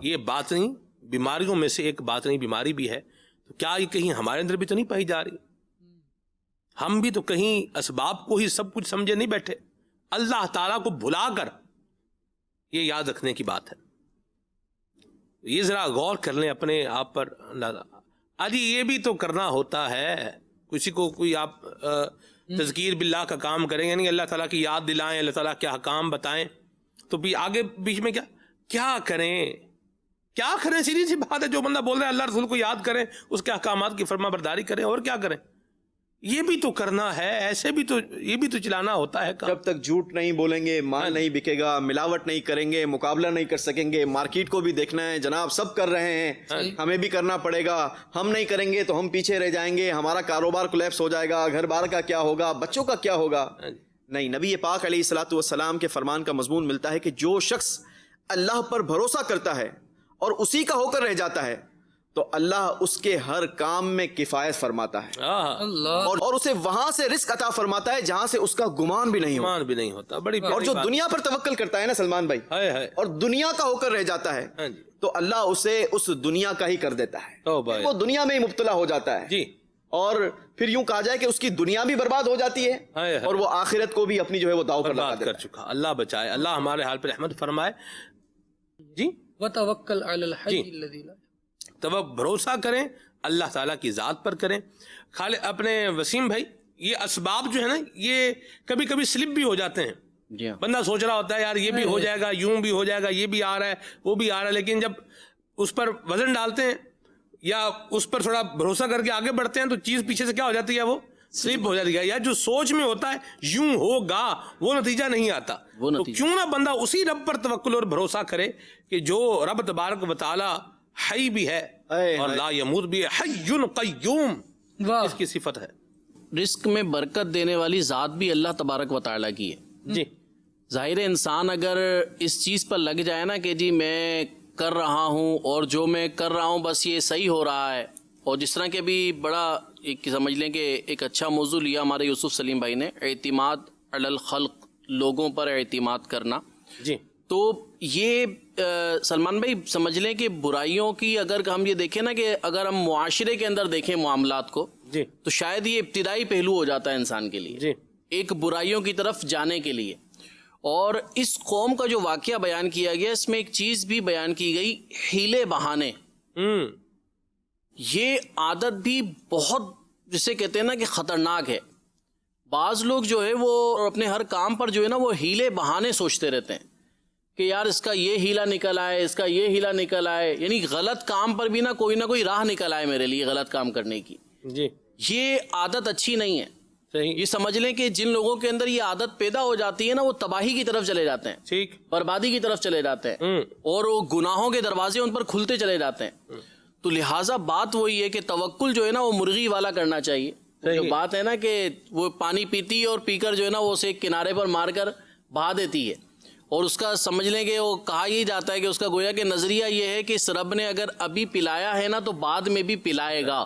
یہ باطنی بیماریوں میں سے ایک باطنی بیماری بھی ہے. تو کیا یہ کہیں ہمارے اندر بھی تو نہیں پائی جا رہی؟ ہم بھی تو کہیں اسباب کو ہی سب کچھ سمجھے نہیں بیٹھے، اللہ تعالیٰ کو بھلا کر. یہ یاد رکھنے کی بات ہے. یہ ذرا غور کر لیں اپنے آپ پر. آجی یہ بھی تو کرنا ہوتا ہے. کسی کو کوئی آپ تذکیر باللہ کا کام کریں، یعنی اللہ تعالیٰ کی یاد دلائیں، اللہ تعالیٰ کے حکام بتائیں، تو بھی آگے بیچ میں کیا کریں؟ سیدھی سی بات ہے. جو بندہ بول رہا ہے اللہ رسول کو یاد کریں، اس کے احکامات کی فرما برداری کریں، اور کیا کریں؟ یہ بھی تو کرنا ہے. ایسے بھی تو یہ بھی تو چلانا ہوتا ہے کام. جب تک جھوٹ نہیں بولیں گے، مال نہیں بکے گا، ملاوٹ نہیں کریں گے، مقابلہ نہیں کر سکیں گے. مارکیٹ کو بھی دیکھنا ہے جناب، سب کر رہے ہیں، ہمیں بھی کرنا پڑے گا. ہم نہیں کریں گے تو ہم پیچھے رہ جائیں گے، ہمارا کاروبار کولیپس ہو جائے گا، گھر بار کا کیا ہوگا، بچوں کا کیا ہوگا. نہیں، نبی پاک علیہ الصلوۃ والسلام کے فرمان کا مضمون ملتا ہے کہ جو شخص اللہ پر بھروسہ کرتا ہے اور اسی کا ہو کر رہ جاتا ہے تو اللہ اس کے ہر کام میں کفایت فرماتا ہے، اور اسے وہاں سے رزق عطا فرماتا ہے جہاں سے اس کا گمان بھی نہیں ہوتا. بڑی اور جو دنیا پر توکل کرتا ہے نا سلمان بھائی، اور دنیا کا ہو کر رہ جاتا ہے تو اللہ اسے اس دنیا کا ہی کر دیتا ہے. وہ دنیا میں ہی مبتلا ہو جاتا ہے جی، اور پھر یوں کہا جائے کہ اس کی دنیا بھی برباد ہو جاتی ہے اور وہ آخرت کو بھی اپنی جو ہے وہ داؤ پر لگا دیتا ہے. کر چکا. اللہ بچائے، اللہ ہمارے حال پر رحمت فرمائے. جی، وتوکل علی الحی الذی لا. تو بھروسہ کریں اللہ تعالیٰ کی ذات پر کریں. خالد اپنے وسیم بھائی، یہ اسباب جو ہے نا، یہ کبھی کبھی سلپ بھی ہو جاتے ہیں. بندہ سوچ رہا ہوتا ہے یار یہ بھی ہو جائے گا، یوں بھی ہو جائے گا، یہ بھی آ رہا ہے، وہ بھی آ رہا ہے، لیکن جب اس پر وزن ڈالتے ہیں یا اس پر تھوڑا بھروسہ کر کے آگے بڑھتے ہیں تو چیز پیچھے سے کیا ہو جاتی ہے، وہ سلپ ہو جاتی ہے. یا جو سوچ میں ہوتا ہے یوں ہوگا، وہ نتیجہ نہیں آتا. تو کیوں نہ بندہ اسی رب پر توکل اور بھروسہ کرے کہ جو رب تبارک و تعالی حی بھی ہے اور لا یموت بھی ہے، حی قیوم اس کی صفت ہے. رزق میں برکت دینے والی ذات بھی اللہ تبارک و تعالیٰ کی ہے. جی، ظاہر انسان اگر اس چیز پر لگ جائے نا کہ جی میں کر رہا ہوں اور جو میں کر رہا ہوں بس یہ صحیح ہو رہا ہے، اور جس طرح کے بھی بڑا ایک سمجھ لیں کہ ایک اچھا موضوع لیا ہمارے یوسف سلیم بھائی نے، اعتماد علی الخلق، لوگوں پر اعتماد کرنا. جی، تو یہ سلمان بھائی سمجھ لیں کہ برائیوں کی اگر ہم یہ دیکھیں نا کہ اگر ہم معاشرے کے اندر دیکھیں معاملات کو، جی، تو شاید یہ ابتدائی پہلو ہو جاتا ہے انسان کے لیے، جی، ایک برائیوں کی طرف جانے کے لیے. اور اس قوم کا جو واقعہ بیان کیا گیا اس میں ایک چیز بھی بیان کی گئی، ہیلے بہانے. یہ عادت بھی بہت جسے کہتے ہیں نا کہ خطرناک ہے. بعض لوگ جو ہے وہ اپنے ہر کام پر جو ہے نا وہ ہیلے بہانے سوچتے رہتے ہیں کہ یار اس کا یہ ہیلا نکل آئے، اس کا یہ ہیلا نکل آئے، یعنی غلط کام پر بھی نہ کوئی راہ نکل آئے میرے لیے غلط کام کرنے کی. جی، یہ عادت اچھی نہیں ہے. صحیح. یہ سمجھ لیں کہ جن لوگوں کے اندر یہ عادت پیدا ہو جاتی ہے نا وہ تباہی کی طرف چلے جاتے ہیں، ٹھیک، بربادی کی طرف چلے جاتے ہیں، اور وہ گناہوں کے دروازے ان پر کھلتے چلے جاتے ہیں. تو لہٰذا بات وہی ہے کہ توکل جو ہے نا وہ مرغی والا کرنا چاہیے. جو بات ہے نا کہ وہ پانی پیتی ہے اور پی کر جو ہے نا وہ اسے کنارے پر مار کر بہا دیتی ہے، اور اس کا سمجھ لیں کہ وہ کہا یہی جاتا ہے کہ اس کا گویا کہ نظریہ یہ ہے کہ اس رب نے اگر ابھی پلایا ہے نا تو بعد میں بھی پلائے گا.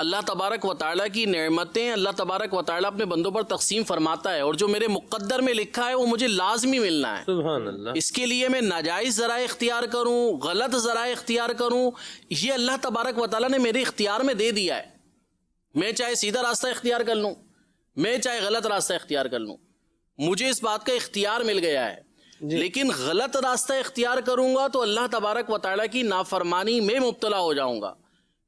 اللہ تبارک و تعالیٰ کی نعمتیں اللہ تبارک و تعالیٰ اپنے بندوں پر تقسیم فرماتا ہے، اور جو میرے مقدر میں لکھا ہے وہ مجھے لازمی ملنا ہے. سبحان اللہ. اس کے لیے میں ناجائز ذرائع اختیار کروں، غلط ذرائع اختیار کروں، یہ اللہ تبارک و تعالیٰ نے میرے اختیار میں دے دیا ہے. میں چاہے سیدھا راستہ اختیار کر لوں، میں چاہے غلط راستہ اختیار کر لوں، مجھے اس بات کا اختیار مل گیا ہے. لیکن غلط راستہ اختیار کروں گا تو اللہ تبارک و تعالیٰ کی نافرمانی میں مبتلا ہو جاؤں گا.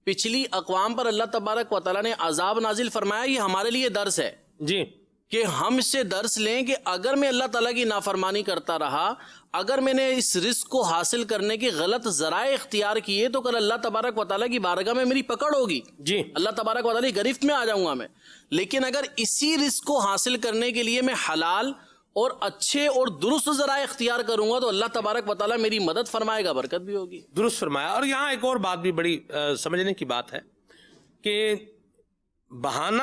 پچھلی اقوام پر اللہ تبارک و تعالیٰ نے عذاب نازل فرمایا، یہ ہمارے لیے درس ہے. جی، کہ ہم اس سے درس لیں کہ اگر میں اللہ تعالیٰ کی نافرمانی کرتا رہا, اگر میں نے اس رزق کو حاصل کرنے کے غلط ذرائع اختیار کیے, تو کل اللہ تبارک و تعالیٰ کی بارگاہ میں میری پکڑ ہوگی. جی, اللہ تبارک و تعالیٰ کی گرفت میں آ جاؤں گا میں. لیکن اگر اسی رزق کو حاصل کرنے کے لیے میں حلال اور اچھے اور درست ذرائع اختیار کروں گا, تو اللہ تبارک و تعالیٰ میری مدد فرمائے گا, برکت بھی ہوگی. درست فرمایا. اور یہاں ایک اور بات بھی بڑی سمجھنے کی بات ہے کہ بہانہ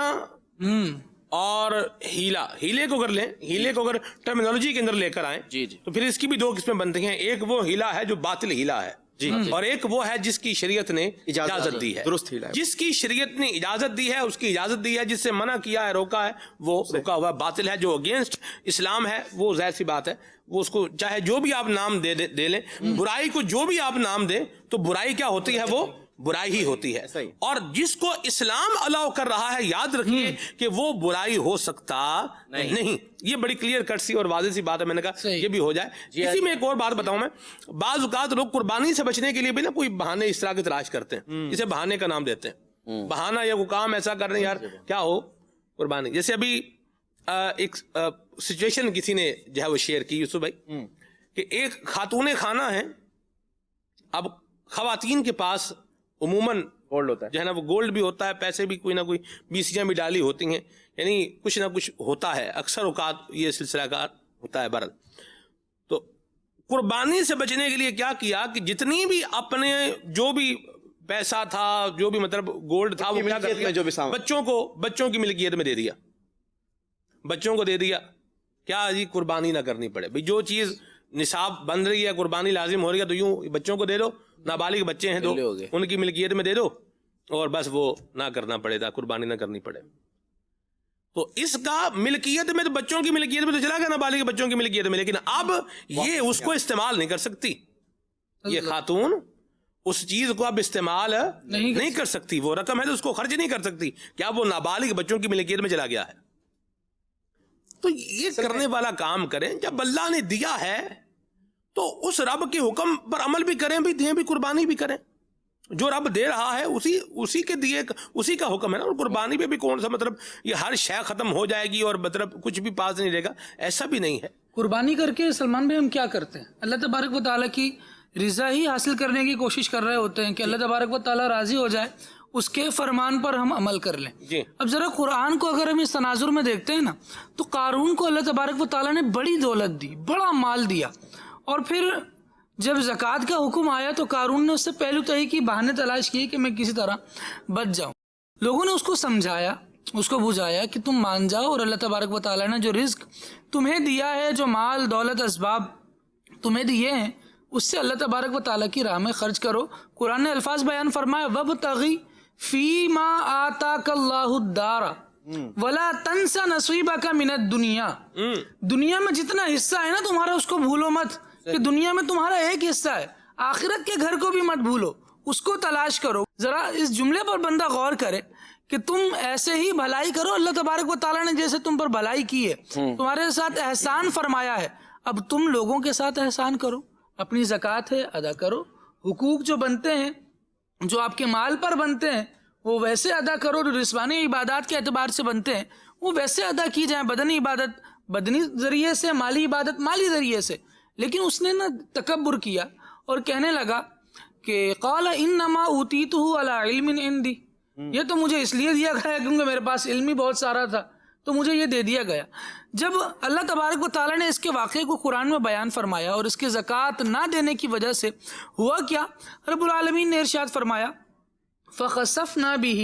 اور ہیلے کو اگر لیں, ہیلے کو اگر ٹرمینالوجی کے اندر لے کر آئیں, جی جی, تو پھر اس کی بھی دو قسمیں بنتی ہیں. ایک وہ ہیلا ہے جو باطل ہیلا ہے, جی, اور ایک وہ ہے جس کی شریعت نے اجازت دی ہے. درست ہیلا ہے. جس کی شریعت نے اجازت دی ہے اس کی اجازت دی ہے, جس سے منع کیا ہے, روکا ہے, وہ روکا ہوا باطل ہے. جو اگینسٹ اسلام ہے وہ ظاہر سی بات ہے, وہ اس کو چاہے جو بھی آپ نام دے لیں, برائی کو جو بھی آپ نام دیں, تو برائی کیا ہوتی ہے, وہ برائی ہی ہوتی ہے. اور جس کو اسلام الاؤ کر رہا ہے, یاد رکھیے کہ وہ برائی ہو سکتا نہیں. یہ بڑی کلیئر کٹ سی اور واضح سی بات ہے, میں نے کہا یہ بھی ہو جائے. اسی میں ایک اور بات بتاؤں میں, بعض اوقات لوگ قربانی سے بچنے کے لیے بھی نا کوئی بہانے اس طرح کی تلاش کرتے ہیں, جسے بہانے کا نام دیتے ہیں. بہانہ یا کوئی کام ایسا کر رہے ہیں یار کیا ہو قربانی. جیسے ابھی ایک سچویشن کسی نے جو ہے وہ شیئر کی یوسف بھائی, کہ ایک خاتون خانہ ہے. اب خواتین کے پاس عموماً گولڈ ہوتا ہے, جو ہے نا وہ گولڈ بھی ہوتا ہے, پیسے بھی کوئی نہ کوئی بیسیاں بھی ڈالی ہوتی ہیں, یعنی کچھ نہ کچھ ہوتا ہے, اکثر اوقات یہ سلسلہ کار ہوتا ہے. بہرحال تو قربانی سے بچنے کے لیے کیا کیا کہ جتنی بھی اپنے جو بھی پیسہ تھا, جو بھی مطلب گولڈ تھا, وہ کیا کر دیا, بچوں کی ملکیت میں دے دیا, بچوں کو دے دیا. کیا جی قربانی نہ کرنی پڑے بھائی, جو چیز نصاب بن رہی ہے, قربانی لازم ہو رہی ہے, تو یوں بچوں کو دے دو, نابالغ بچے ہیں دو, ان کی ملکیت میں دے دو, اور بس وہ نہ کرنا پڑے گا, قربانی نہ کرنی پڑے. تو اس کا ملکیت میں تو بچوں کی ملکیت میں تو چلا گیا, نابالغ بچوں کی ملکیت میں, لیکن اب یہ اس کو استعمال نہیں کر سکتی. یہ خاتون اس چیز کو اب استعمال نہیں کر سکتی. وہ رقم ہے تو اس کو خرچ نہیں کر سکتی, کیا وہ نابالغ بچوں کی ملکیت میں چلا گیا ہے. تو یہ کرنے والا کام کریں, جب اللہ نے دیا ہے تو اس رب کے حکم پر عمل بھی کریں, بھی دیں بھی, قربانی بھی کریں. جو رب دے رہا ہے اسی کے دیے, اسی کا حکم ہے نا. اور قربانی پہ بھی کون سا مطلب یہ ہر شے ختم ہو جائے گی اور مطلب کچھ بھی پاس نہیں رہے گا, ایسا بھی نہیں ہے. قربانی کر کے سلمان بھائی ہم کیا کرتے ہیں, اللہ تبارک و تعالیٰ کی رضا ہی حاصل کرنے کی کوشش کر رہے ہوتے ہیں کہ اللہ تبارک و تعالیٰ راضی ہو جائے, اس کے فرمان پر ہم عمل کر لیں. اب ذرا قرآن کو اگر ہم اس تناظر میں دیکھتے ہیں نا, تو قارون کو اللہ تبارک و تعالیٰ نے بڑی دولت دی, بڑا مال دیا, اور پھر جب زکوٰۃ کا حکم آیا تو قارون نے اس سے پہلو تہی کی, بہانے تلاش کیے کہ میں کسی طرح بچ جاؤں. لوگوں نے اس کو سمجھایا, اس کو بجھایا کہ تم مان جاؤ, اور اللہ تبارک و تعالیٰ نے جو رزق تمہیں دیا ہے, جو مال دولت اسباب تمہیں دیے ہیں, اس سے اللہ تبارک و تعالیٰ کی راہ میں خرچ کرو. قرآن نے الفاظ بیان فرمایا, وَابْتَغِ فِي مَا آتَاكَ اللَّهُ الدَّارَ وَلَا تَنْسَ نَصِيبَكَ مِنَ الدُّنْيَا. دنیا میں جتنا حصہ ہے نا تمہارا, اس کو بھولو مت, کہ دنیا میں تمہارا ایک حصہ ہے, آخرت کے گھر کو بھی مت بھولو, اس کو تلاش کرو. ذرا اس جملے پر بندہ غور کرے کہ تم ایسے ہی بھلائی کرو, اللہ تبارک و تعالیٰ نے جیسے تم پر بھلائی کی ہے, تمہارے ساتھ احسان فرمایا ہے, اب تم لوگوں کے ساتھ احسان کرو. اپنی زکوٰۃ ہے ادا کرو, حقوق جو بنتے ہیں, جو آپ کے مال پر بنتے ہیں, وہ ویسے ادا کرو. جو جسمانی عبادات کے اعتبار سے بنتے ہیں وہ ویسے ادا کی جائیں, بدنی عبادت بدنی ذریعے سے, مالی عبادت مالی ذریعے سے. لیکن اس نے نا تکبر کیا اور کہنے لگا کہ قال انما اوتیتہ علی علم عندی, یہ تو مجھے اس لیے دیا گیا کیونکہ میرے پاس علم ہی بہت سارا تھا, تو مجھے یہ دے دیا گیا. جب اللہ تبارک و تعالیٰ نے اس کے واقعے کو قرآن میں بیان فرمایا اور اس کی زکوٰۃ نہ دینے کی وجہ سے ہوا کیا, رب العالمین نے ارشاد فرمایا فَخَسَفْنَا بِهِ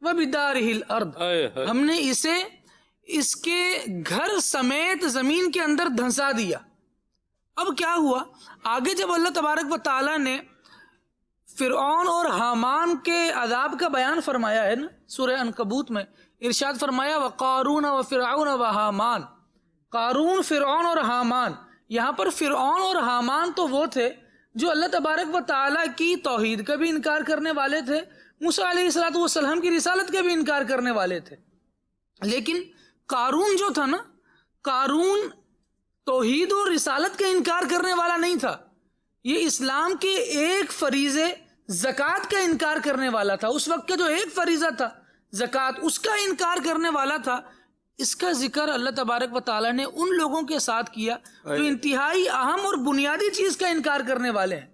وَبِدَارِهِ الْأَرْضِ, ہم نے اسے اس کے گھر سمیت زمین کے اندر دھنسا دیا. اب کیا ہوا آگے, جب اللہ تبارک و تعالیٰ نے فرعون اور حامان کے عذاب کا بیان فرمایا ہے نا سورہ عنکبوت میں, ارشاد فرمایا وقارون وفرعون وحامان. قارون, فرعون اور حامان. یہاں پر فرعون اور حامان تو وہ تھے جو اللہ تبارک و تعالیٰ کی توحید کا بھی انکار کرنے والے تھے, موسیٰ علیہ السلام کی رسالت کا بھی انکار کرنے والے تھے. لیکن قارون جو تھا نا, قارون توحید اور رسالت کا انکار کرنے والا نہیں تھا, یہ اسلام کے ایک فریضے زکوٰۃ کا انکار کرنے والا تھا. اس وقت کا جو ایک فریضہ تھا زکوٰۃ, اس کا انکار کرنے والا تھا. اس کا ذکر اللہ تبارک و تعالیٰ نے ان لوگوں کے ساتھ کیا جو انتہائی اہم اور بنیادی چیز کا انکار کرنے والے ہیں،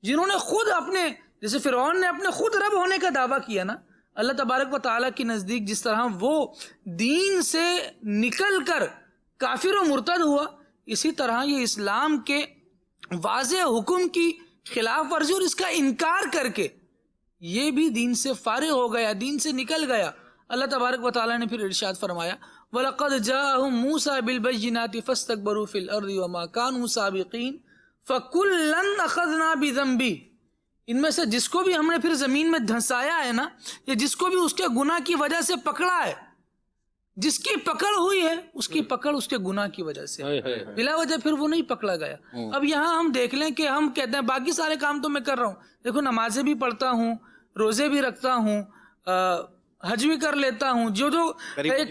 جنہوں نے خود اپنے، جیسے فرعون نے اپنے خود رب ہونے کا دعویٰ کیا نا، اللہ تبارک و تعالیٰ کے نزدیک جس طرح وہ دین سے نکل کر کافر و مرتد ہوا، اسی طرح یہ اسلام کے واضح حکم کی خلاف ورزی اور اس کا انکار کر کے یہ بھی دین سے فارغ ہو گیا، دین سے نکل گیا۔ اللہ تبارک و تعالیٰ نے پھر ارشاد فرمایا وَلَقَدْ جَاءَهُمْ مُوسَى بِالْبَيِّنَاتِ فَاسْتَكْبَرُوا فِي الْأَرْضِ وَمَا كَانُوا سَابِقِينَ فَكُلًّا أَخَذْنَا بِذَنبِهِ، ان میں سے جس کو بھی ہم نے پھر زمین میں دھنسایا ہے نا، یا جس کو بھی اس کے گناہ کی وجہ سے پکڑا ہے، جس کی پکڑ ہوئی ہے اس کی پکڑ اس کے گناہ کی وجہ سے، بلا وجہ پھر وہ نہیں پکڑا گیا۔ اب یہاں ہم دیکھ لیں کہ ہم کہتے ہیں باقی سارے کام تو میں کر رہا ہوں، دیکھو نمازیں بھی پڑھتا ہوں، روزے بھی رکھتا ہوں، حج بھی کر لیتا ہوں، جو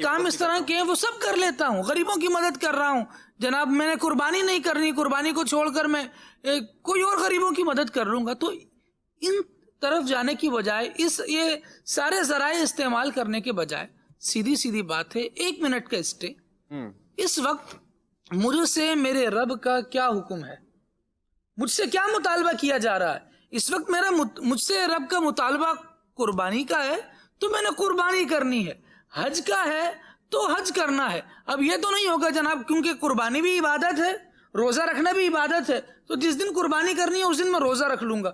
کام اس طرح کے ہیں وہ سب کر لیتا ہوں، غریبوں کی مدد کر رہا ہوں، جناب میں نے قربانی نہیں کرنی، قربانی کو چھوڑ کر میں کوئی اور غریبوں کی مدد کر لوں گا۔ تو ان طرف جانے کی بجائے یہ سارے ذرائع استعمال کرنے کے بجائے سیدھی سیدھی بات ہے، 1 منٹ کا اسٹے، اس وقت مجھ سے میرے رب کا کیا حکم ہے، مجھ سے کیا مطالبہ کیا جا رہا ہے۔ اس وقت مجھ سے رب کا مطالبہ قربانی کا ہے تو میں نے قربانی کرنی ہے، حج کا ہے تو حج کرنا ہے۔ اب یہ تو نہیں ہوگا جناب کیونکہ قربانی بھی عبادت ہے، روزہ رکھنا بھی عبادت ہے، تو جس دن قربانی کرنی ہے اس دن میں روزہ رکھ لوں گا،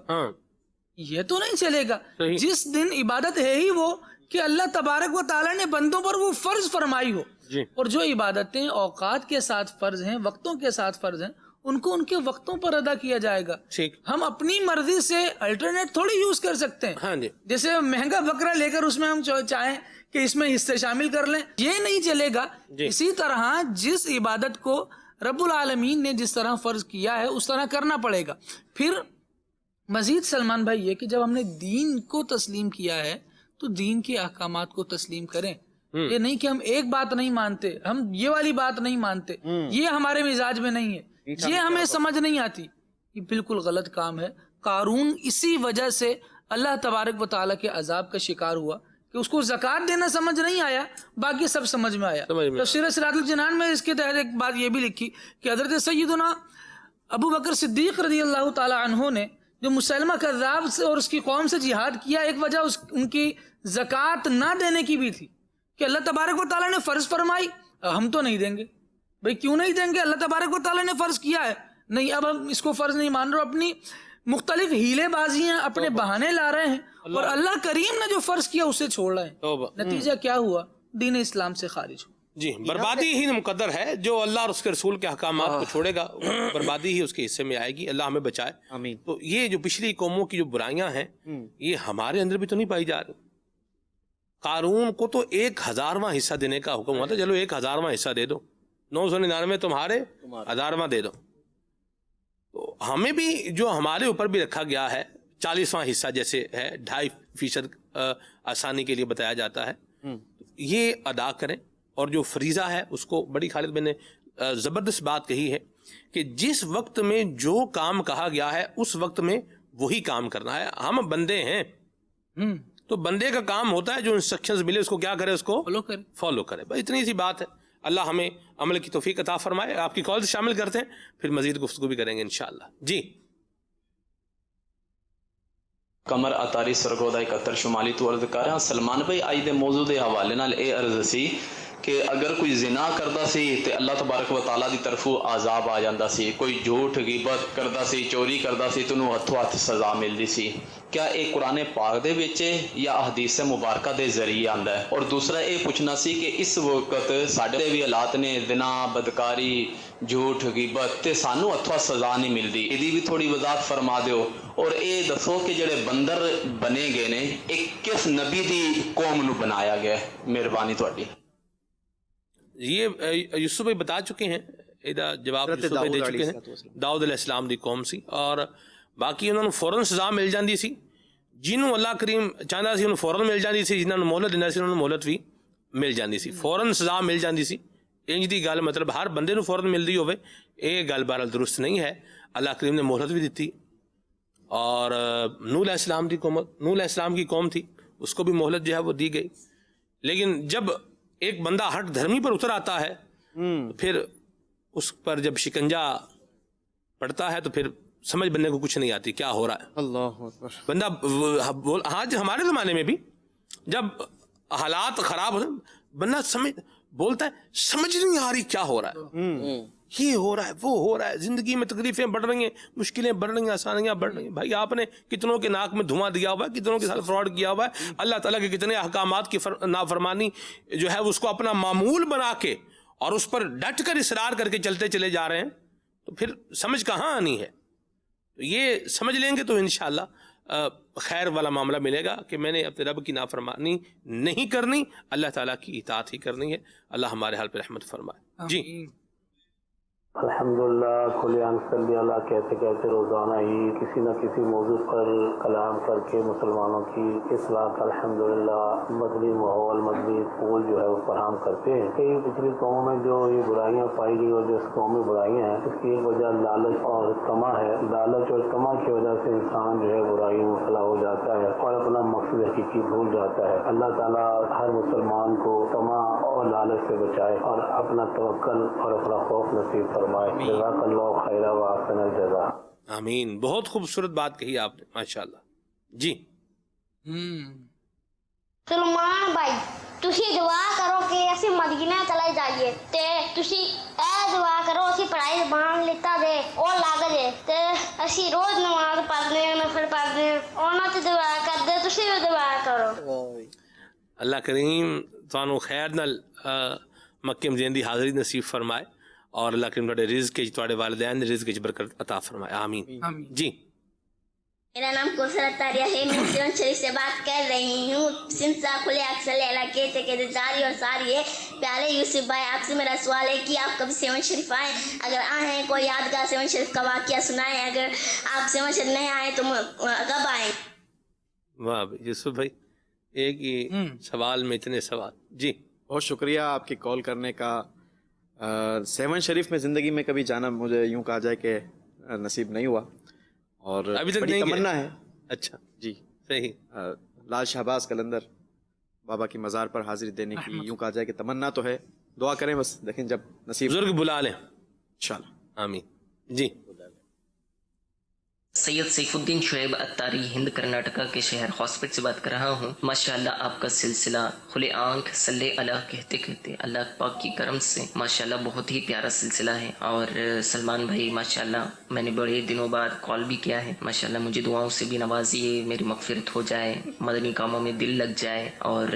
یہ تو نہیں چلے گا۔ جس دن عبادت ہے ہی وہ کہ اللہ تبارک و تعالیٰ نے بندوں پر وہ فرض فرمائی ہو، اور جو عبادتیں اوقات کے ساتھ فرض ہیں، وقتوں کے ساتھ فرض ہیں، ان کو ان کے وقتوں پر ادا کیا جائے گا۔ ہم اپنی مرضی سے الٹرنیٹ تھوڑی یوز کر سکتے ہیں، جیسے مہنگا بکرا لے کر اس میں ہم چاہیں کہ اس میں حصے شامل کر لیں، یہ نہیں چلے گا۔ اسی طرح جس عبادت کو رب العالمین نے جس طرح فرض کیا ہے اس طرح کرنا پڑے گا۔ پھر مزید سلمان بھائی یہ کہ جب ہم نے دین کو تسلیم کیا ہے تو دین کے احکامات کو تسلیم کریں، یہ نہیں کہ ہم ایک بات نہیں مانتے، ہم یہ والی بات نہیں مانتے، یہ ہمارے مزاج میں نہیں ہے، یہ ہمیں سمجھ نہیں آتی، یہ بالکل غلط کام ہے۔ قارون اسی وجہ سے اللہ تبارک و تعالیٰ کے عذاب کا شکار ہوا کہ اس کو زکوٰۃ دینا سمجھ نہیں آیا، باقی سب سمجھ میں آیا۔ تفسیر صراط الجنان میں اس کے تحت ایک بات یہ بھی لکھی کہ حضرت سیدنا ابو بکر صدیق رضی اللہ تعالی عنہ نے جو مسلمہ کذاب سے اور اس کی قوم سے جہاد کیا، ایک وجہ ان کی زکوٰۃ نہ دینے کی بھی تھی کہ اللہ تبارک و تعالیٰ نے فرض فرمائی، ہم تو نہیں دیں گے۔ بھئی کیوں نہیں دیں گے؟ اللہ تبارک و تعالیٰ نے فرض کیا ہے، نہیں اب ہم اس کو فرض نہیں مان رہے، اپنی مختلف ہیلے بازیاں اپنے بہانے لا رہے ہیں، اور اللہ کریم نے جو فرض کیا اسے چھوڑ رہے ہیں۔ نتیجہ کیا ہوا؟ دین اسلام سے خارج ہو۔ جی، بربادی ہی مقدر ہے، جو اللہ اور اس کے رسول کے احکامات کو چھوڑے گا بربادی ہی اس کے حصے میں آئے گی، اللہ ہمیں بچائے۔ آمین۔ تو یہ جو پچھلی قوموں کی جو برائیاں ہیں یہ ہمارے اندر بھی تو نہیں پائی جا رہی۔ قارون کو تو 1000واں حصہ دینے کا حکم ہوا تھا، چلو 1000واں حصہ دے دو، 999 تمہارے، 1000واں دے دو۔ تو ہمیں بھی جو ہمارے اوپر بھی رکھا گیا ہے 40واں حصہ جیسے ہے، 2.5% آسانی کے لیے بتایا جاتا ہے، یہ ادا کریں۔ اور جو فریضہ ہے اس کو بڑی خالد میں نے زبردست بات کہی ہے کہ جس وقت میں جو کام کہا گیا ہے اس وقت میں وہی کام کرنا ہے۔ ہم بندے ہیں تو بندے کا کام ہوتا ہے جو انسٹرکشنز ملے اس کو کیا کرے، اس کو فالو کرے، بس اتنی سی بات ہے۔ اللہ ہمیں عمل کی توفیق عطا فرمائے۔ آپ کی کال شامل کرتے ہیں، پھر مزید گفتگو بھی کریں گے انشاءاللہ۔ جی، کمر اتاری سرگودا 71 شمالی تو عرض کر رہا سلمان بھائی آئی دے موضوع دے حوالے نال اے عرض سی کہ اگر کوئی زنا کردا سی تے اللہ تبارک و تعالیٰ دی طرفوں عذاب آ جاندا سی، کوئی جھوٹ غیبت کردا سی، چوری کردا سی تو انہوں ہتھوں ہاتھ سزا ملدی سی۔ کیا اے قرآن پاک دے وچ یا احادیث مبارکہ دے ذریعے آندا ہے؟ اور دوسرا اے پوچھنا سی کہ اس وقت ساڈے بھی حالات نے زنا، بدکاری، جھوٹ غیبت تے سانو ہتھوں سزا نہیں ملدی، ایدی بھی تھوڑی وضاحت فرما دیو۔ اور اے دسو کہ جڑے بندر بنے گئے نے اے کس نبی دی قوم نو بنایا گیا ہے؟ مہربانی تہاڈی۔ یہ یوسف بھائی بتا چکے ہیں، جواب یوسف بھائی دے چکے ہیں، داؤد علیہ السلام دی قوم سی، اور باقی انہوں نے فوراً سزا مل جاندی سی، جنہوں اللہ کریم چاہتا سی انہوں فوراً مل جاندی سی، جنہوں نے مہلت دینا سی انہوں نے مہلت بھی مل جاندی سی، فوراً سزا مل جاندی سی۔ انج دی گل مطلب ہر بندے نو فوراً ملدی ہوئے، یہ گل بہرحال درست نہیں ہے۔ اللہ کریم نے مہلت بھی دیتی، اور نوح علیہ السلام کی قوم، نوح علیہ السلام کی قوم تھی، اس کو بھی مہلت جو ہے وہ دی گئی۔ لیکن جب ایک بندہ ہٹ دھرمی پر اتر آتا ہے پھر اس پر جب شکنجا پڑتا ہے تو پھر سمجھ بننے کو کچھ نہیں آتی کیا ہو رہا ہے. اللہ اکبر. بندہ آج ہمارے زمانے میں بھی جب حالات خراب ہو بندہ بولتا ہے سمجھ نہیں آ رہی کیا ہو رہا ہے, یہ ہو رہا ہے وہ ہو رہا ہے, زندگی میں تکلیفیں بڑھ رہی ہیں, مشکلیں بڑھ رہی ہیں, آسانیاں بڑھ رہی ہیں. بھائی آپ نے کتنوں کے ناک میں دھواں دیا ہوا ہے, کتنوں کے ساتھ فراڈ کیا ہوا ہے, اللہ تعالیٰ کے کتنے احکامات کی نافرمانی جو ہے اس کو اپنا معمول بنا کے اور اس پر ڈٹ کر اصرار کر کے چلتے چلے جا رہے ہیں, تو پھر سمجھ کہاں آنی ہے. تو یہ سمجھ لیں گے تو انشاءاللہ خیر والا معاملہ ملے گا کہ میں نے اپنے رب کی نافرمانی نہیں کرنی, اللہ تعالیٰ کی اطاعت ہی کرنی ہے. اللہ ہمارے حال پہ رحمت فرمائے. جی الحمدللہ کھلی آنکھ صلی اللہ کہتے کہتے روزانہ ہی کسی نہ کسی موضوع پر کلام کر کے مسلمانوں کی اصلاح کا الحمدللہ مدنی ماحول مدنی پھول جو ہے وہ فراہم کرتے ہیں. کئی پچھلی قوموں میں جو یہ برائیاں پائی گئی اور جو قومی برائیاں ہیں اس کی ایک وجہ لالچ اور طمع ہے. لالچ اور طمع کی وجہ سے انسان جو ہے برائی میں مبتلا ہو جاتا ہے اور اپنا مقصد حقیقی بھول جاتا ہے. اللہ تعالیٰ ہر مسلمان کو طمع اور لالچ سے بچائے اور اپنا توکل اور اپنا خوف نصیب فرمائے. جزاک اللہ خیر و احسن الجزاء. آمین. بہت خوبصورت بات کہی آپ نے ماشاءاللہ. جی سلمان بھائی تسی دعا کرو کہ اسی مدینہ چلے جائیے تے تسی اے دعا کرو اسی پڑھائی زبان لیتا دے اور لگ جے تے اسی روز نماز پڑھنے نفل پڑھنے انہاں تے دعا کردے تسی بھی دعا کرو. اللہ کریم تانوں خیر نال مکے مدینے دی حاضری نصیب فرمائے اور اللہ کریم تواڈے رزق وچ تواڈے والدین دے رزق وچ برکت عطا فرمائے. آمین. جی میرا نام کوثر عطاریہ ہے, میں سیون شریف سے بات کر رہی ہوں. سنسا کھلے اکثر علاقے سے جاری اور ساری ہے. پیارے یوسف بھائی آپ سے میرا سوال ہے کہ آپ کبھی سیون شریف آئیں, اگر آئے ہیں کوئی یادگار سیون شریف کا واقعہ سنائیں, اگر آپ سیون شریف نہیں آئے تو کب آئیں. واہ یوسف بھائی ایک ہی سوال میں اتنے سوال. جی بہت شکریہ آپ کی کال کرنے کا. سیون شریف میں زندگی میں کبھی جانا مجھے یوں کہا جائے کہ نصیب نہیں ہوا اور ابھی تک بڑی نہیں تمنا ہے. اچھا جی صحیح. لال شہباز قلندر بابا کی مزار پر حاضری دینے کی یوں کہا جائے کہ تمنا تو ہے. دعا کریں بس, دیکھیں جب نصیب بزرگ بلا لیں انشاءاللہ. آمین. جی سید سیف الدین شعیب اتاری ہند کرناٹکا کے شہر ہاسپٹ سے بات کر رہا ہوں. ماشاءاللہ آپ کا سلسلہ کھلے آنکھ صلی اللہ کہتے کہتے اللہ پاک کی کرم سے ماشاءاللہ بہت ہی پیارا سلسلہ ہے. اور سلمان بھائی ماشاءاللہ میں نے بڑے دنوں بعد کال بھی کیا ہے. ماشاءاللہ مجھے دعاؤں سے بھی نوازیے, میری مغفرت ہو جائے, مدنی کاموں میں دل لگ جائے. اور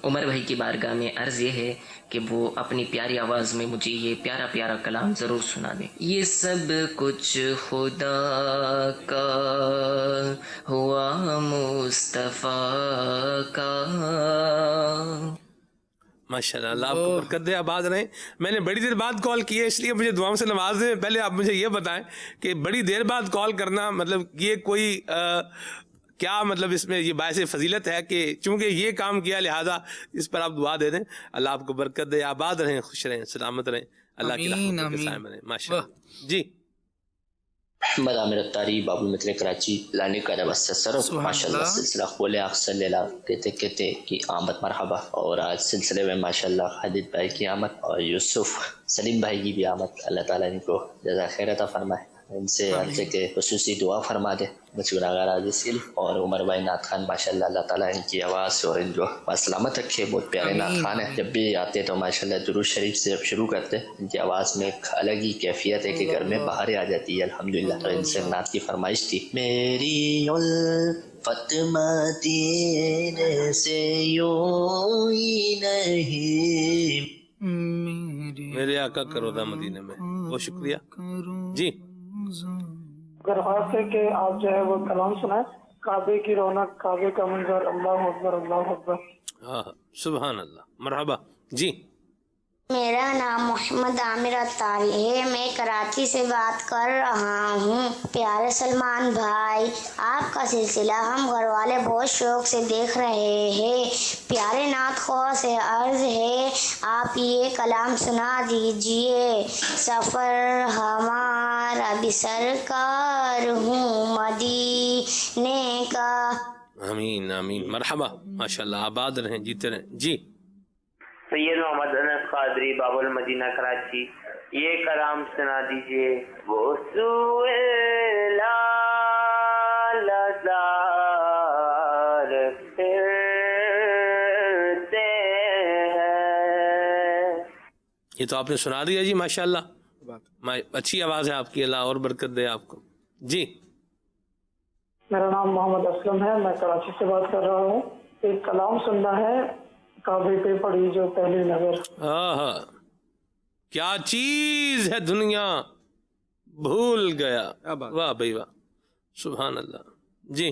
عمر بھائی کی بارگاہ میں عرض یہ ہے کہ وہ اپنی پیاری آواز میں مجھے یہ پیارا پیارا کلام ضرور سنا دیں. یہ سب کچھ خدا کا ہوا مصطفیٰ کا. ماشاءاللہ اللہ آپ کو برکت دے, آباد رہیں. میں نے بڑی دیر بعد کال کی ہے اس لیے مجھے دعاؤں سے نواز دیں. پہلے آپ مجھے یہ بتائیں کہ بڑی دیر بعد کال کرنا مطلب یہ کوئی کیا مطلب اس میں یہ باعث فضیلت ہے کہ چونکہ یہ کام کیا لہذا اس پر آپ دعا دے دیں. اللہ آپ کو برکت دے, آباد رہیں, خوش رہیں, سلامت رہیں, اللہ کی رحمت کے سائے میں رہیں. ماشاءاللہ. جی محمد عامر اتاری باب المتن کراچی لانے کا سر ماشاءاللہ سلسلہ کھولے آنکھ صلی اللہ کہتے کہتے کی آمد مرحبا. اور آج سلسلے میں ماشاءاللہ خالد بھائی کی آمد اور یوسف سلیم بھائی کی بھی آمد. اللہ تعالیٰ ان کو جزا خیر عطا فرمائے, ان سے عرض ہے کہ خصوصی دعا فرما دے مجھ گناہگار عاجز کے لیے. اور عمر بھائی نعت خان ماشاءاللہ اللہ تعالیٰ ان کی آواز اور ان جو سلامت رکھے, بہت پیارے نعت خان ہیں. جب بھی آتے تو ماشاءاللہ درود شریف سے جب شروع کرتے ان کی آواز میں ایک الگ ہی کیفیت ہے کہ گھر میں بہاریں آ جاتی ہے الحمدللہ. تو ان سے نعت کی فرمائش تھی. میری الفت مدینے سے یوں ہی نہیں, میرے آقا کرودا مدینے میں. بہت شکریہ. جی درخواست ہے کہ آپ جو ہے وہ کلام سنائیں. کعبے کی رونق, کعبے کا منظر, اللہ اکبر اللہ اکبر. سبحان اللہ. مرحبا. جی میرا نام محمد عامر اتاری ہے, میں کراچی سے بات کر رہا ہوں. پیارے سلمان بھائی آپ کا سلسلہ ہم گھر والے بہت شوق سے دیکھ رہے ہیں. پیارے نعت خواہ سے عرض ہے آپ یہ کلام سنا دیجئے. سفر ہمارا بھی سرکار ہوں مدینے کا. آمین آمین. مرحبا. ماشاءاللہ آباد رہیں, جیتے رہیں. جی سید محمد انس قادری باب المدینہ کراچی، یہ کلام سنا دیجئے۔ وہ سوئے لال زار پھرتے ہیں۔ یہ تو آپ نے سنا دیا جی، ماشاءاللہ، اچھی آواز ہے آپ کی، اللہ اور برکت دے آپ کو جی۔ میرا نام محمد اسلم ہے، میں کراچی سے بات کر رہا ہوں۔ ایک کلام سننا ہے، کعبے پہ پڑی جو پہلی نظر۔ ہاں، کیا چیز ہے دنیا بھول گیا، واہ بھائی واہ، سبحان اللہ جی۔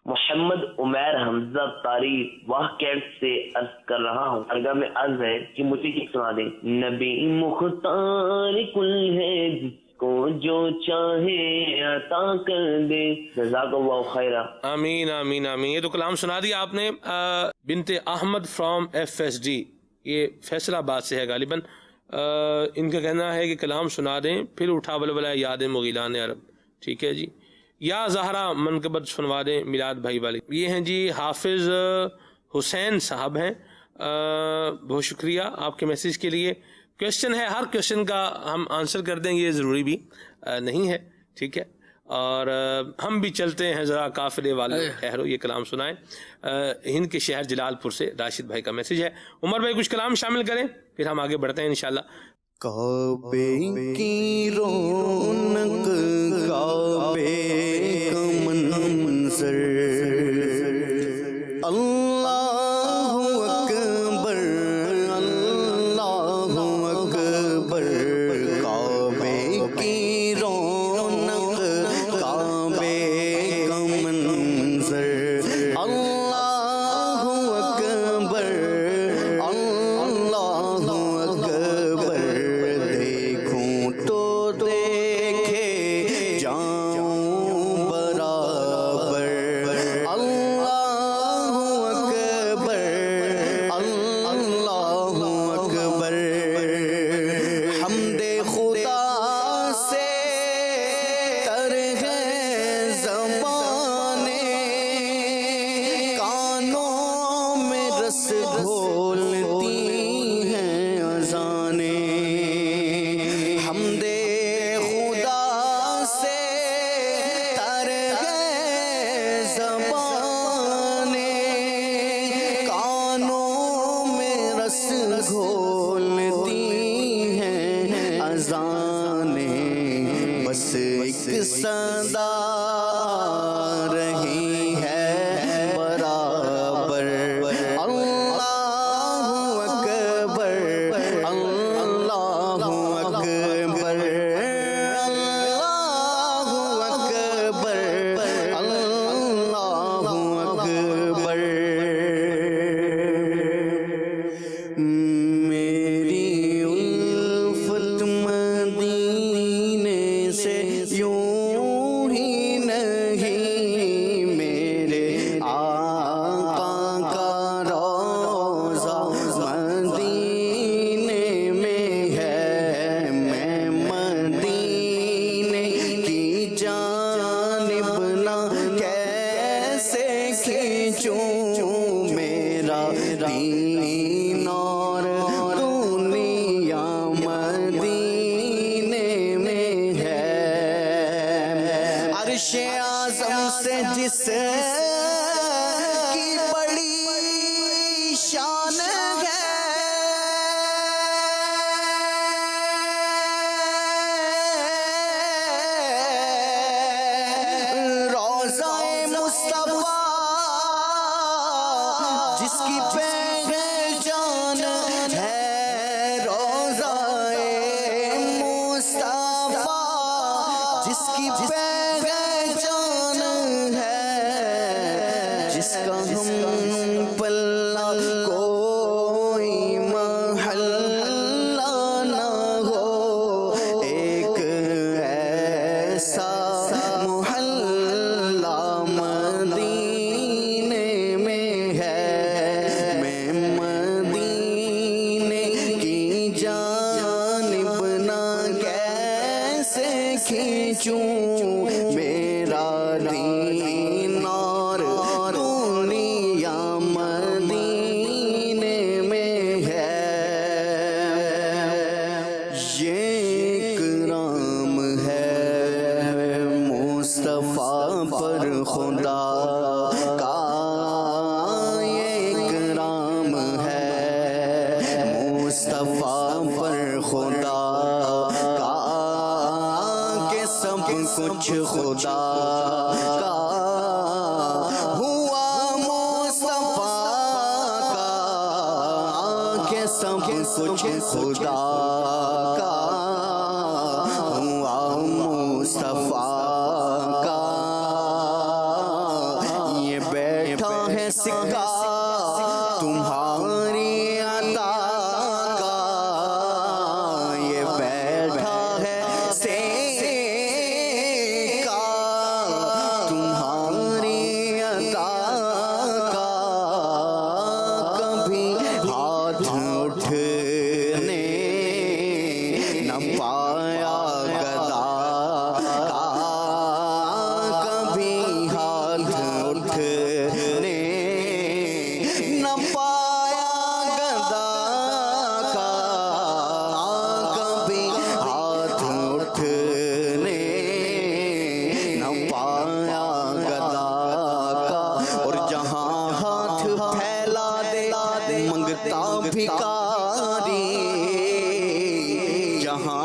محمد عمیر حمزہ طاری واہ کیمپ سے عرض کر رہا ہوں، ارگاہ میں عرض ہے کہ مجھے یہ سنا دیں۔ نبی مختار کل ہے، جس کو جو چاہے عطا کر دے، جزاک اللہ خیرہ۔ آمین آمین آمین۔ یہ تو کلام سنا دیا آپ نے، بنت احمد فرام FSD، یہ فیصل آباد سے ہے غالباً۔ ان کا کہنا ہے کہ کلام سنا دیں، پھر اٹھا بلبلہ یاد مغیلان عرب، ٹھیک ہے جی۔ یا زہرا منقبت سنوا دیں میلاد بھائی والے۔ یہ ہیں جی حافظ حسین صاحب ہیں، بہت شکریہ آپ کے میسیج کے لیے۔ کویشچن ہے، ہر کویشچن کا ہم آنسر کر دیں، یہ ضروری بھی نہیں ہے، ٹھیک ہے۔ اور ہم بھی چلتے ہیں ذرا قافلے والے ٹھہرو، یہ کلام سنائیں۔ ہند کے شہر جلال پور سے راشد بھائی کا میسیج ہے۔ عمر بھائی کچھ کلام شامل کریں، پھر ہم آگے بڑھتے ہیں انشاءاللہ۔ کعبے کی رونق، کعبے کا منظر، اللہ اکبر اللہ اکبر، کعبے کی رونق، کعبے کا منظر، اللہ اکبر اللہ اکبر، دیکھوں تو دیکھے جاؤں برابر، اللہ اکبر اللہ اکبر، حمد خدا سے تر ہے زبانیں، کانوں میں رس گھولتی ہیں اذانیں، حمد خدا سے تر ہے زبانیں، کانوں میں رس گھولتی ہیں اذانیں، بس ایک صدا رہی ہے برابر، اللہ اکبر اللہ اکبر اللہ اکبر اللہ اکبر، میری الفت مدینے سے یوں ہی نہیں، میرے آقا کا روضہ مدینے میں ہے، میں مدینے کی جانب نہ کیسے کھینچوں، میرا دین اور دنیا مدینے میں ہے، عرش اعظم سے جس کی بڑی شان ہے، روضہ مصطفیٰ جس کی پہچان ہے، روضہ مصطفیٰ جس کی پہچان ہے، جس کا ہم پلہ کوئی محلہ نہ ہو، ایک ایسا محلہ مدینے میں ہے، میں مدینے کی جانب نہ کیسے کھینچوں، میرا دین اور دنیا مدینے میں کچھ خدا کا ہوا مصطفیٰ کا، کہ سب کچھ خدا کا ہوا مصطفیٰ کا، یہ بیٹھا ہے سکہ تمہاری عطا کا، یہ بیٹھا ہے سکہ تمہاری عطا کا، کبھی ہاتھ اٹھنے نہ پایا گدا کا، کبھی ہاتھ اٹھنے نہ پایا گدا کا، کبھی ہاتھ اٹھنے نہ پایا گدا کا، اور جہاں ہاتھ پھیلا دے منگتا بھکاری، جہاں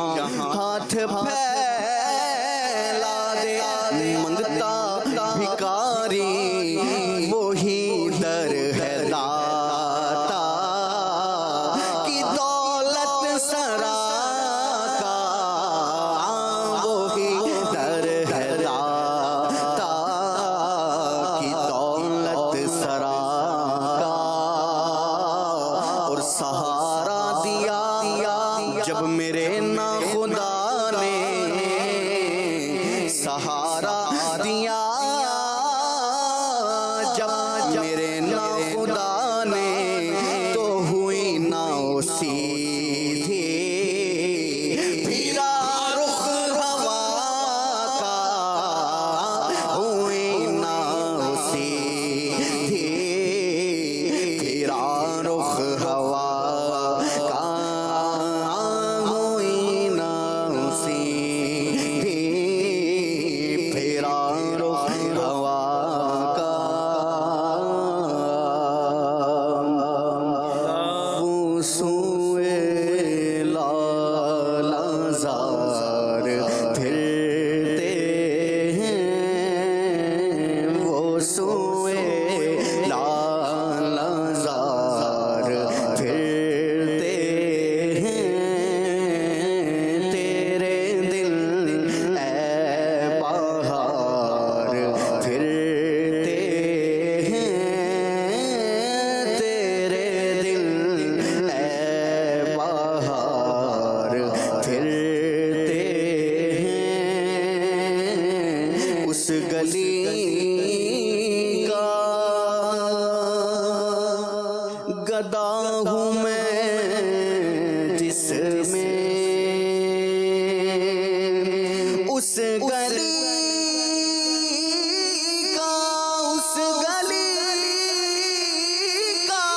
ہاتھ پھیلا دے منگتا بھکاری، وہی در ہے داتا کی دولت سرا کا، وہی در ہے داتا کی دولت سرا کا، اور سہارا دیا جب میرے نا خدا نے، سہارا دیا جب میرے نا خدا نے، تو ہوئی نا سیدھی پھرا رخ ہوا کا، ہوئی نا سیدھی پھرا رخ ہوا کا، ہوئی نا سیدھی پھرا رخ ہوا کا، وہ سوئے لالازار پھرتے ہیں، وہ سوئے لالازار پھرتے ہیں، تیرے دل اے بہار پھرتے ہیں، تیرے دل اے بہار پھرتے ہیں، اس گلی کا گدا ہوں میں جس میں، اس گلی کا، اس گلی کا،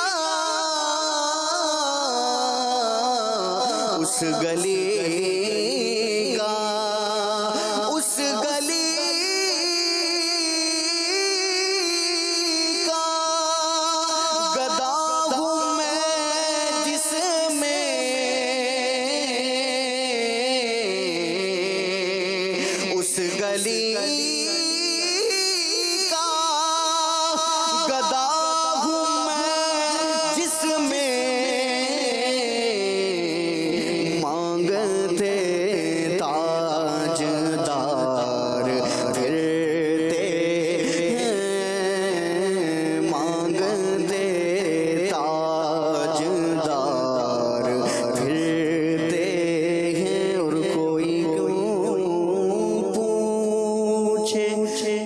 اس گلی کا، اس گلی کا گدا ہوں میں جس میں، اس گلی کا گدا ہوں میں جس میں، مانگتے تاجدار پھرتے ہیں، مانگتے تاجدار پھرتے ہیں، اور کوئی کیوں پوچھے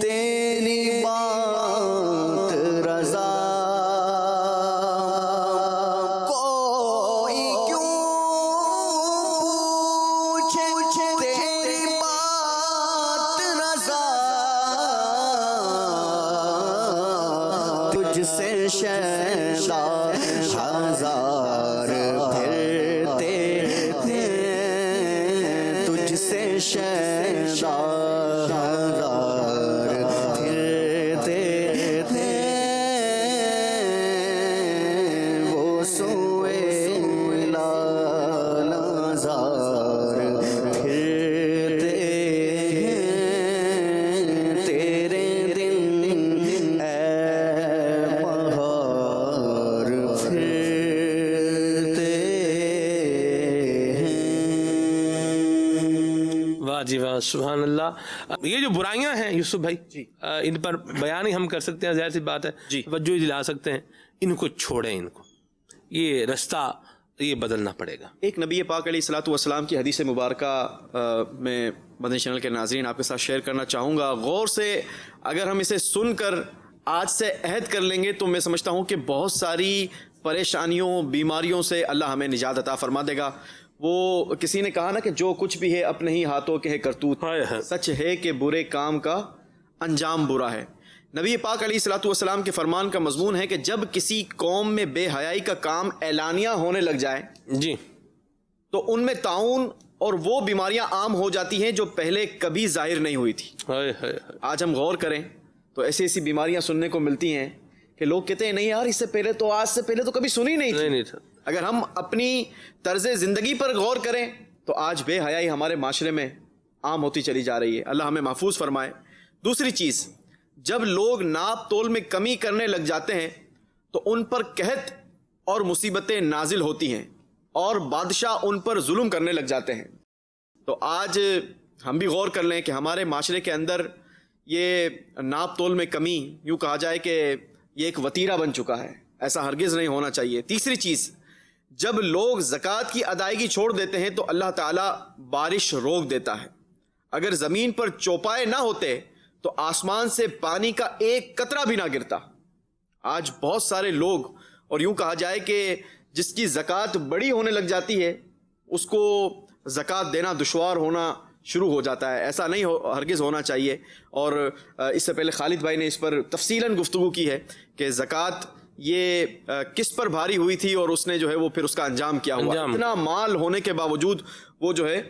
تیری بات رضا، کوئی کیوں پوچھے تیری بات رضا، تجھ سے شیدا ہزار پھرتے ہیں، تجھ سے شیدا ہزار پھرتے ہیں، وہ سوئے لالازار پھرتے ہیں، جی واہ، سبحان اللہ. یہ جو برائیاں ہیں یوسف بھائی جی، ان پر بیان ہی ہم کر سکتے ہیں، ظاہر سی بات ہے جی، توجہ دلا سکتے ہیں. ان کو چھوڑیں، ان کو یہ رستہ یہ بدلنا پڑے گا. ایک نبی پاک علیہ الصلوۃ والسلام کی حدیث مبارکہ میں مدنی چینل کے ناظرین آپ کے ساتھ شیئر کرنا چاہوں گا. غور سے اگر ہم اسے سن کر آج سے عہد کر لیں گے تو میں سمجھتا ہوں کہ بہت ساری پریشانیوں، بیماریوں سے اللہ ہمیں نجات عطا فرما دے گا. وہ کسی نے کہا نا کہ جو کچھ بھی ہے اپنے ہی ہاتھوں کے ہے کرتوت، سچ ہے کہ برے کام کا انجام برا ہے. نبی پاک علیہ الصلوۃ والسلام کے فرمان کا مضمون ہے کہ جب کسی قوم میں بے حیائی کا کام اعلانیہ ہونے لگ جائے جی تو ان میں طاعون اور وہ بیماریاں عام ہو جاتی ہیں جو پہلے کبھی ظاہر نہیں ہوئی تھی. آج ہم غور کریں تو ایسی ایسی بیماریاں سننے کو ملتی ہیں کہ لوگ کہتے ہیں نہیں یار، اس سے پہلے تو، آج سے پہلے تو کبھی سنی نہیں تھی. اگر ہم اپنی طرز زندگی پر غور کریں تو آج بے حیائی ہمارے معاشرے میں عام ہوتی چلی جا رہی ہے. اللہ ہمیں محفوظ فرمائے. دوسری چیز، جب لوگ ناپ تول میں کمی کرنے لگ جاتے ہیں تو ان پر قحط اور مصیبتیں نازل ہوتی ہیں اور بادشاہ ان پر ظلم کرنے لگ جاتے ہیں. تو آج ہم بھی غور کر لیں کہ ہمارے معاشرے کے اندر یہ ناپ تول میں کمی، یوں کہا جائے کہ یہ ایک وتیرہ بن چکا ہے. ایسا ہرگز نہیں ہونا چاہیے. تیسری چیز، جب لوگ زکوٰۃ کی ادائیگی چھوڑ دیتے ہیں تو اللہ تعالیٰ بارش روک دیتا ہے. اگر زمین پر چوپائے نہ ہوتے تو آسمان سے پانی کا ایک قطرہ بھی نہ گرتا. آج بہت سارے لوگ، اور یوں کہا جائے کہ جس کی زکوٰۃ بڑی ہونے لگ جاتی ہے اس کو زکوٰۃ دینا دشوار ہونا شروع ہو جاتا ہے. ایسا نہیں ہرگز ہونا چاہیے. اور اس سے پہلے خالد بھائی نے اس پر تفصیلاً گفتگو کی ہے کہ زکوٰۃ یہ کس پر بھاری ہوئی تھی اور اس نے جو ہے وہ پھر اس کا انجام کیا ہوا. اتنا مال ہونے کے باوجود وہ جو ہے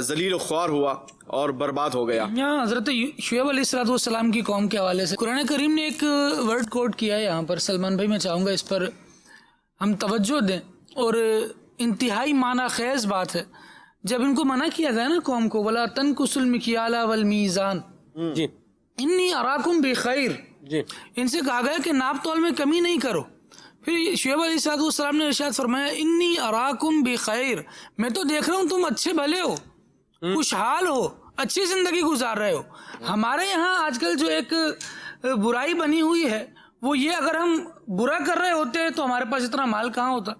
ذلیل و خوار ہوا اور برباد ہو گیا. یہاں حضرت شعیب علیہ السلام کی قوم کے حوالے سے قرآن کریم نے ایک ورڈ کوٹ کیا ہے یہاں پر. سلمان بھائی میں چاہوں گا اس پر ہم توجہ دیں، اور انتہائی معنی خیز بات ہے. جب ان کو منع کیا گیا نا قوم کو، وَلَا تَنْقُصُوا الْمِكْيَالَ وَالْمِيزَانَ جی اِنِّي أَرَاكُمْ بِخَيْرٍ، جی ان سے کہا گیا کہ ناپ تول میں کمی نہیں کرو. پھر شعیب علیہ السلام نے ارشاد فرمایا اِنِّي أَرَاكُمْ بِخَيْرٍ، میں تو دیکھ رہا ہوں تم اچھے بھلے ہو، خوشحال ہو، اچھی زندگی گزار رہے ہو. ہمارے یہاں آج کل جو ایک برائی بنی ہوئی ہے وہ یہ، اگر ہم برا کر رہے ہوتے تو ہمارے پاس اتنا مال کہاں ہوتا.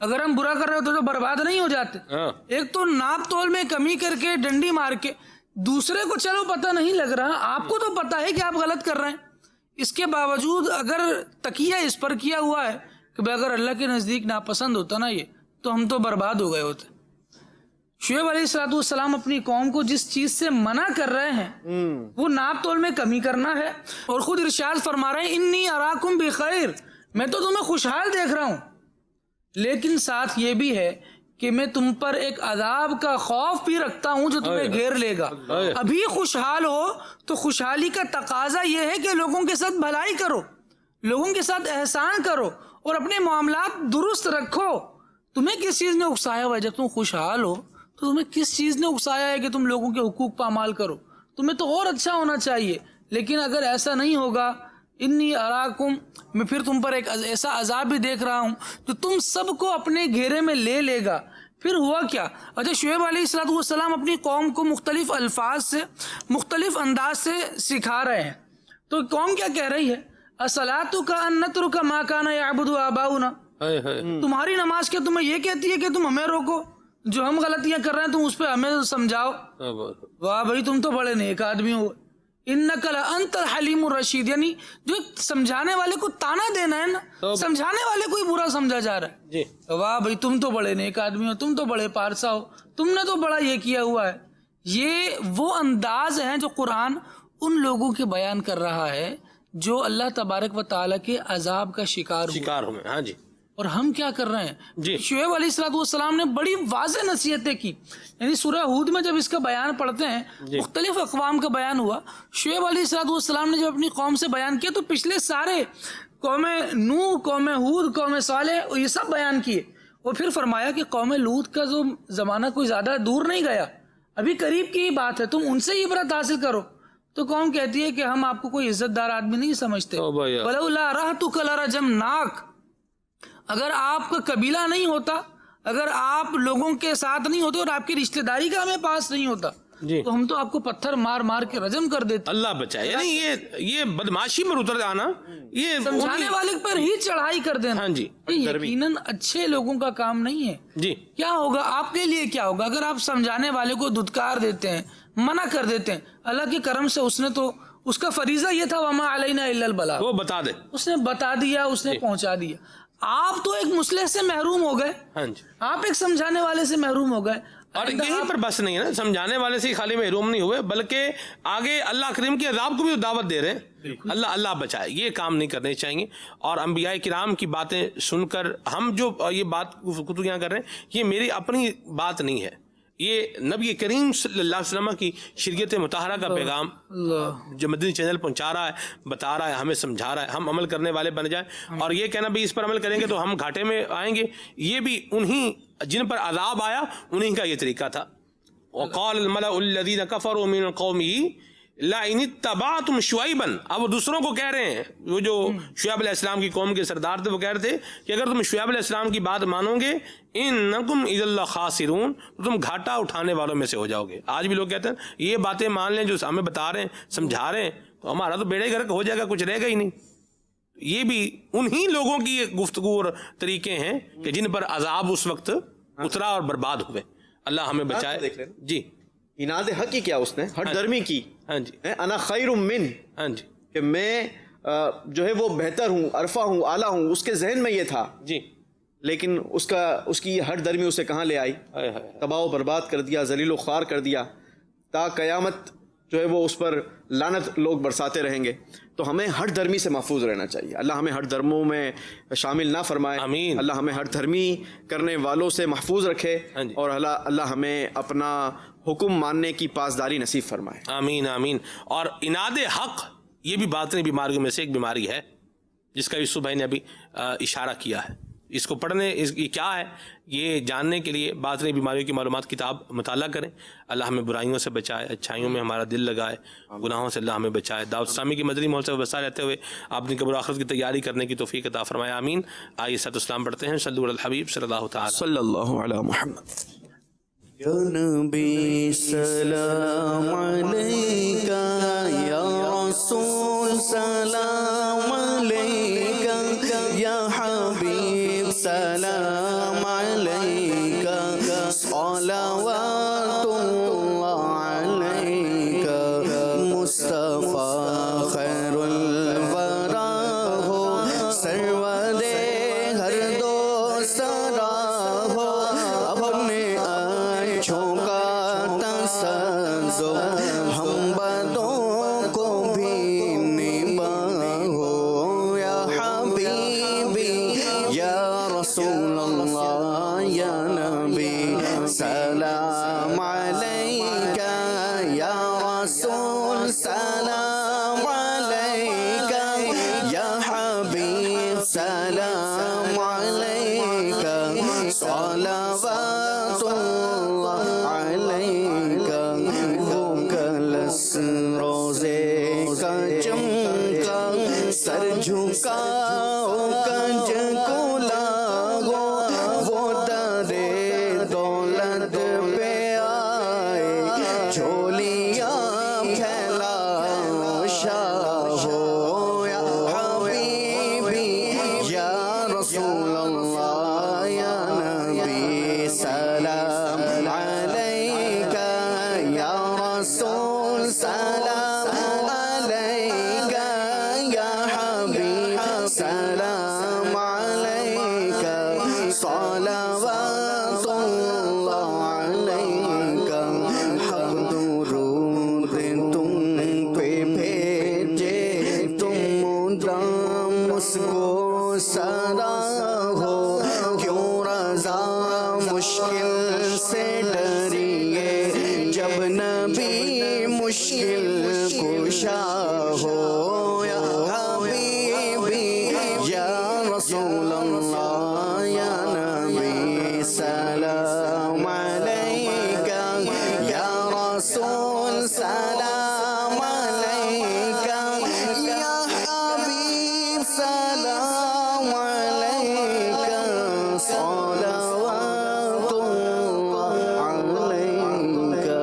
اگر ہم برا کر رہے ہوتے تو برباد نہیں ہو جاتے. ایک تو ناپ تول میں کمی کر کے ڈنڈی مار کے، دوسرے کو چلو پتہ نہیں لگ رہا، آپ کو تو پتہ ہے کہ آپ غلط کر رہے ہیں، اس کے باوجود اگر تکیہ اس پر کیا ہوا ہے کہ اگر اللہ کے نزدیک ناپسند ہوتا نا یہ، تو ہم تو برباد ہو گئے ہوتے. شعیب علیہ السلام اپنی قوم کو جس چیز سے منع کر رہے ہیں وہ ناپ تول میں کمی کرنا ہے، اور خود ارشاد فرما رہے ہیں انی اراکم بخیر، میں تو تمہیں خوشحال دیکھ رہا ہوں، لیکن ساتھ یہ بھی ہے کہ میں تم پر ایک عذاب کا خوف بھی رکھتا ہوں جو تمہیں گھیر لے گا. ابھی خوشحال ہو تو خوشحالی کا تقاضا یہ ہے کہ لوگوں کے ساتھ بھلائی کرو، لوگوں کے ساتھ احسان کرو اور اپنے معاملات درست رکھو. تمہیں کس چیز نے اکسایا ہوا ہے؟ جب تم خوشحال ہو تو تمہیں کس چیز نے اکسایا ہے کہ تم لوگوں کے حقوق پامال کرو؟ تمہیں تو اور اچھا ہونا چاہیے. لیکن اگر ایسا نہیں ہوگا، انی اراکم، میں پھر تم پر ایک ایسا عذاب بھی دیکھ رہا ہوں جو تم سب کو اپنے گھیرے میں لے لے گا. پھر ہوا کیا؟ اچھا، شعیب علیہ السلام اپنی قوم کو مختلف الفاظ سے، مختلف انداز سے سکھا رہے ہیں. تو قوم کیا کہہ رہی ہے؟ اصلاتک ان نترک ما کان یعبد آباؤنا، تمہاری نماز کیا تمہیں یہ کہتی ہے کہ تم ہمیں روکو، جو ہم غلطیاں کر رہے ہیں تم اس پہ ہمیں سمجھاؤ؟ واہ بھائی، تم تو بڑے نیک آدمی ہو. انک لانت الحلیم الرشید، یعنی جو سمجھانے والے کو تانا دینا ہے نا، سمجھانے والے کو ہی برا سمجھا جا رہا ہے. واہ بھائی، تم تو بڑے نیک آدمی ہو، تم تو بڑے پارسا ہو، تم نے تو بڑا یہ کیا ہوا ہے. یہ وہ انداز ہیں جو قرآن ان لوگوں کے بیان کر رہا ہے جو اللہ تبارک و تعالیٰ کے عذاب کا شکار ہوئے. ہاں جی. اور ہم کیا کر رہے ہیں؟ شعیب علیہ السلام نے بڑی واضح نصیحتیں کی. یعنی سورہ ہود میں جب اس کا بیان پڑھتے ہیں، مختلف اقوام کا بیان ہوا. شعیب علیہ السلام نے جب اپنی قوم سے بیان کیا تو پچھلے سارے قوم نوح، قوم ہود، قوم صالح، یہ سب بیان کیے. اور پھر فرمایا کہ قوم لوط کا جو زمانہ کوئی زیادہ دور نہیں گیا، ابھی قریب کی ہی بات ہے، تم ان سے ہی عبرت حاصل کرو. تو قوم کہتی ہے کہ ہم آپ کو کوئی عزت دار آدمی نہیں سمجھتے. وَلَوْلَا رَحْتُكَ لَرَجَمْنَاكَ، اگر آپ کا قبیلہ نہیں ہوتا، اگر آپ لوگوں کے ساتھ نہیں ہوتے اور آپ کی رشتہ داری کا ہمیں پاس نہیں ہوتا تو ہم تو آپ کو پتھر مار مار کے رجم کر دیتے. اللہ بچائے. یعنی یہ بدماشی پر اتر جانا، یہ سمجھانے والے پر ہی چڑھائی کر دینا. ہاں جی، یقیناً اچھے لوگوں کا کام نہیں ہے. جی کیا ہوگا آپ کے لیے، کیا ہوگا اگر آپ سمجھانے والے کو دھتکار دیتے ہیں، منع کر دیتے ہیں؟ اللہ کے کرم سے اس نے تو، اس کا فریضہ یہ تھا وما علینا الا البلاغ، وہ بتا دے، اس نے بتا دیا، اس نے پہنچا دیا. آپ تو ایک مصلح سے محروم ہو گئے. ہاں جی، آپ ایک سمجھانے والے سے محروم ہو گئے. اور یہیں پر بس نہیں ہے نا، سمجھانے والے سے خالی محروم نہیں ہوئے، بلکہ آگے اللہ کریم کے عذاب کو بھی دعوت دے رہے ہیں. اللہ بچائے، یہ کام نہیں کرنے چاہیے. اور انبیاء کرام کی باتیں سن کر ہم جو یہ بات گفتگو یہاں کر رہے ہیں، یہ میری اپنی بات نہیں ہے، یہ نبی کریم صلی اللہ علیہ وسلم کی شریعت مطہرہ کا پیغام جو مدنی چینل پہنچا رہا ہے، بتا رہا ہے، ہمیں سمجھا رہا ہے. ہم عمل کرنے والے بن جائیں. اور یہ کہنا بھی اس پر عمل کریں گے تو ہم گھاٹے میں آئیں گے، یہ بھی انہی جن پر عذاب آیا انہی کا یہ طریقہ تھا. وقال الملأ الذين كفروا من قومه لئن اتبعتم شعيبا. اب وہ دوسروں کو کہہ رہے ہیں، وہ جو شعیب علیہ السلام کی قوم کے سردار تھے، وہ کہہ رہے تھے کہ اگر تم شعیب علیہ السلام کی بات مانو گے انکم اذا لخاسرون، تو تم گھاٹا اٹھانے والوں میں سے ہو جاؤ گے. آج بھی لوگ کہتے ہیں یہ باتیں مان لیں جو ہمیں بتا رہے ہیں، سمجھا رہے ہیں، تو ہمارا تو بیڑے گرک ہو جائے گا، کچھ رہے گا ہی نہیں. یہ بھی انہی لوگوں کی گفتگو اور طریقے ہیں کہ جن پر عذاب اس وقت اترا اور برباد ہوئے. اللہ ہمیں بچائے. جی، اناد حق کی کیا اس نے ہٹ درمی کی. ہاں جی، انا خیر من، ہاں جی، کہ میں جو ہے وہ بہتر ہوں، عرفہ ہوں، اعلیٰ ہوں. اس کے ذہن میں یہ تھا جی، لیکن اس کی یہ ہٹ درمی اسے کہاں لے آئی، تباہ و برباد کر دیا، ذلیل و خوار کر دیا. تا قیامت جو ہے وہ اس پر لعنت لوگ برساتے رہیں گے. تو ہمیں ہٹ دھرمی سے محفوظ رہنا چاہیے. اللہ ہمیں ہٹ دھرموں میں شامل نہ فرمائے. آمین. اللہ ہمیں ہٹ دھرمی کرنے والوں سے محفوظ رکھے، اور اللہ ہمیں اپنا حکم ماننے کی پاسداری نصیب فرمائے. آمین آمین. اور اناد حق یہ بھی باطنی بیماریوں میں سے ایک بیماری ہے، جس کا یوسف بھائی نے ابھی اشارہ کیا ہے. اس کو پڑھنے، یہ کیا ہے یہ جاننے کے لیے باطنی بیماریوں کی معلومات کتاب مطالعہ کریں. اللہ ہمیں برائیوں سے بچائے، اچھائیوں میں ہمارا دل لگائے، گناہوں سے اللہ ہمیں بچائے. دعوت اسلامی کی مدنی ماحول سے وابستہ رہتے ہوئے اپنی قبر و آخرت کی تیاری کرنے کی توفیق عطا فرمائے. آمین. آئیے صلوات اسلام پڑھتے ہیں. صلو علی الحبیب صلی اللہ تعالی صلی اللہ علی محمد. یا نبی سلام علیکہ، یا رسول سلام علیکہ، یا حبیب سلام علیکہ، صلوات اللہ علیکہ. مصطفیٰ خیر الورا ہو، سرور ہر دو سرا ہو، اپنے اچھوں کا تسزو ہم بدوں کو بھی نبھاؤ. یا حبیبی یا رسول اللہ، یا نبی سلام علیکہ، یا رسول سلام علیکہ، یا حبیب سلام علیکہ، صلوات اللہ علیکہ. وہ کلس روزے کا چمکا، سر جھکاؤ کنج کو لاگو، وہ درے دولت پہ آئے، جھولیاں پھیلاؤ شاہو. یا حبیبی یا رسول اللہ، یا نبی سلام علیکہ، یا رسول سلام علیکہ، یا حبیب سلام علیکہ، صلوات اللہ علیکہ. حق درود تم پہ بھیجے، تم درام اس کو سرا ہو، کیوں رضا مشکل سے ڈریے، جب نبی مشکل کشا ہو. یا حبیبی یا رسول اللہ، یا نبی سلام علیکہ، یا رسول سلام علیکہ، یا حبیب سلام علیکہ، صلوات اللہ علیکہ.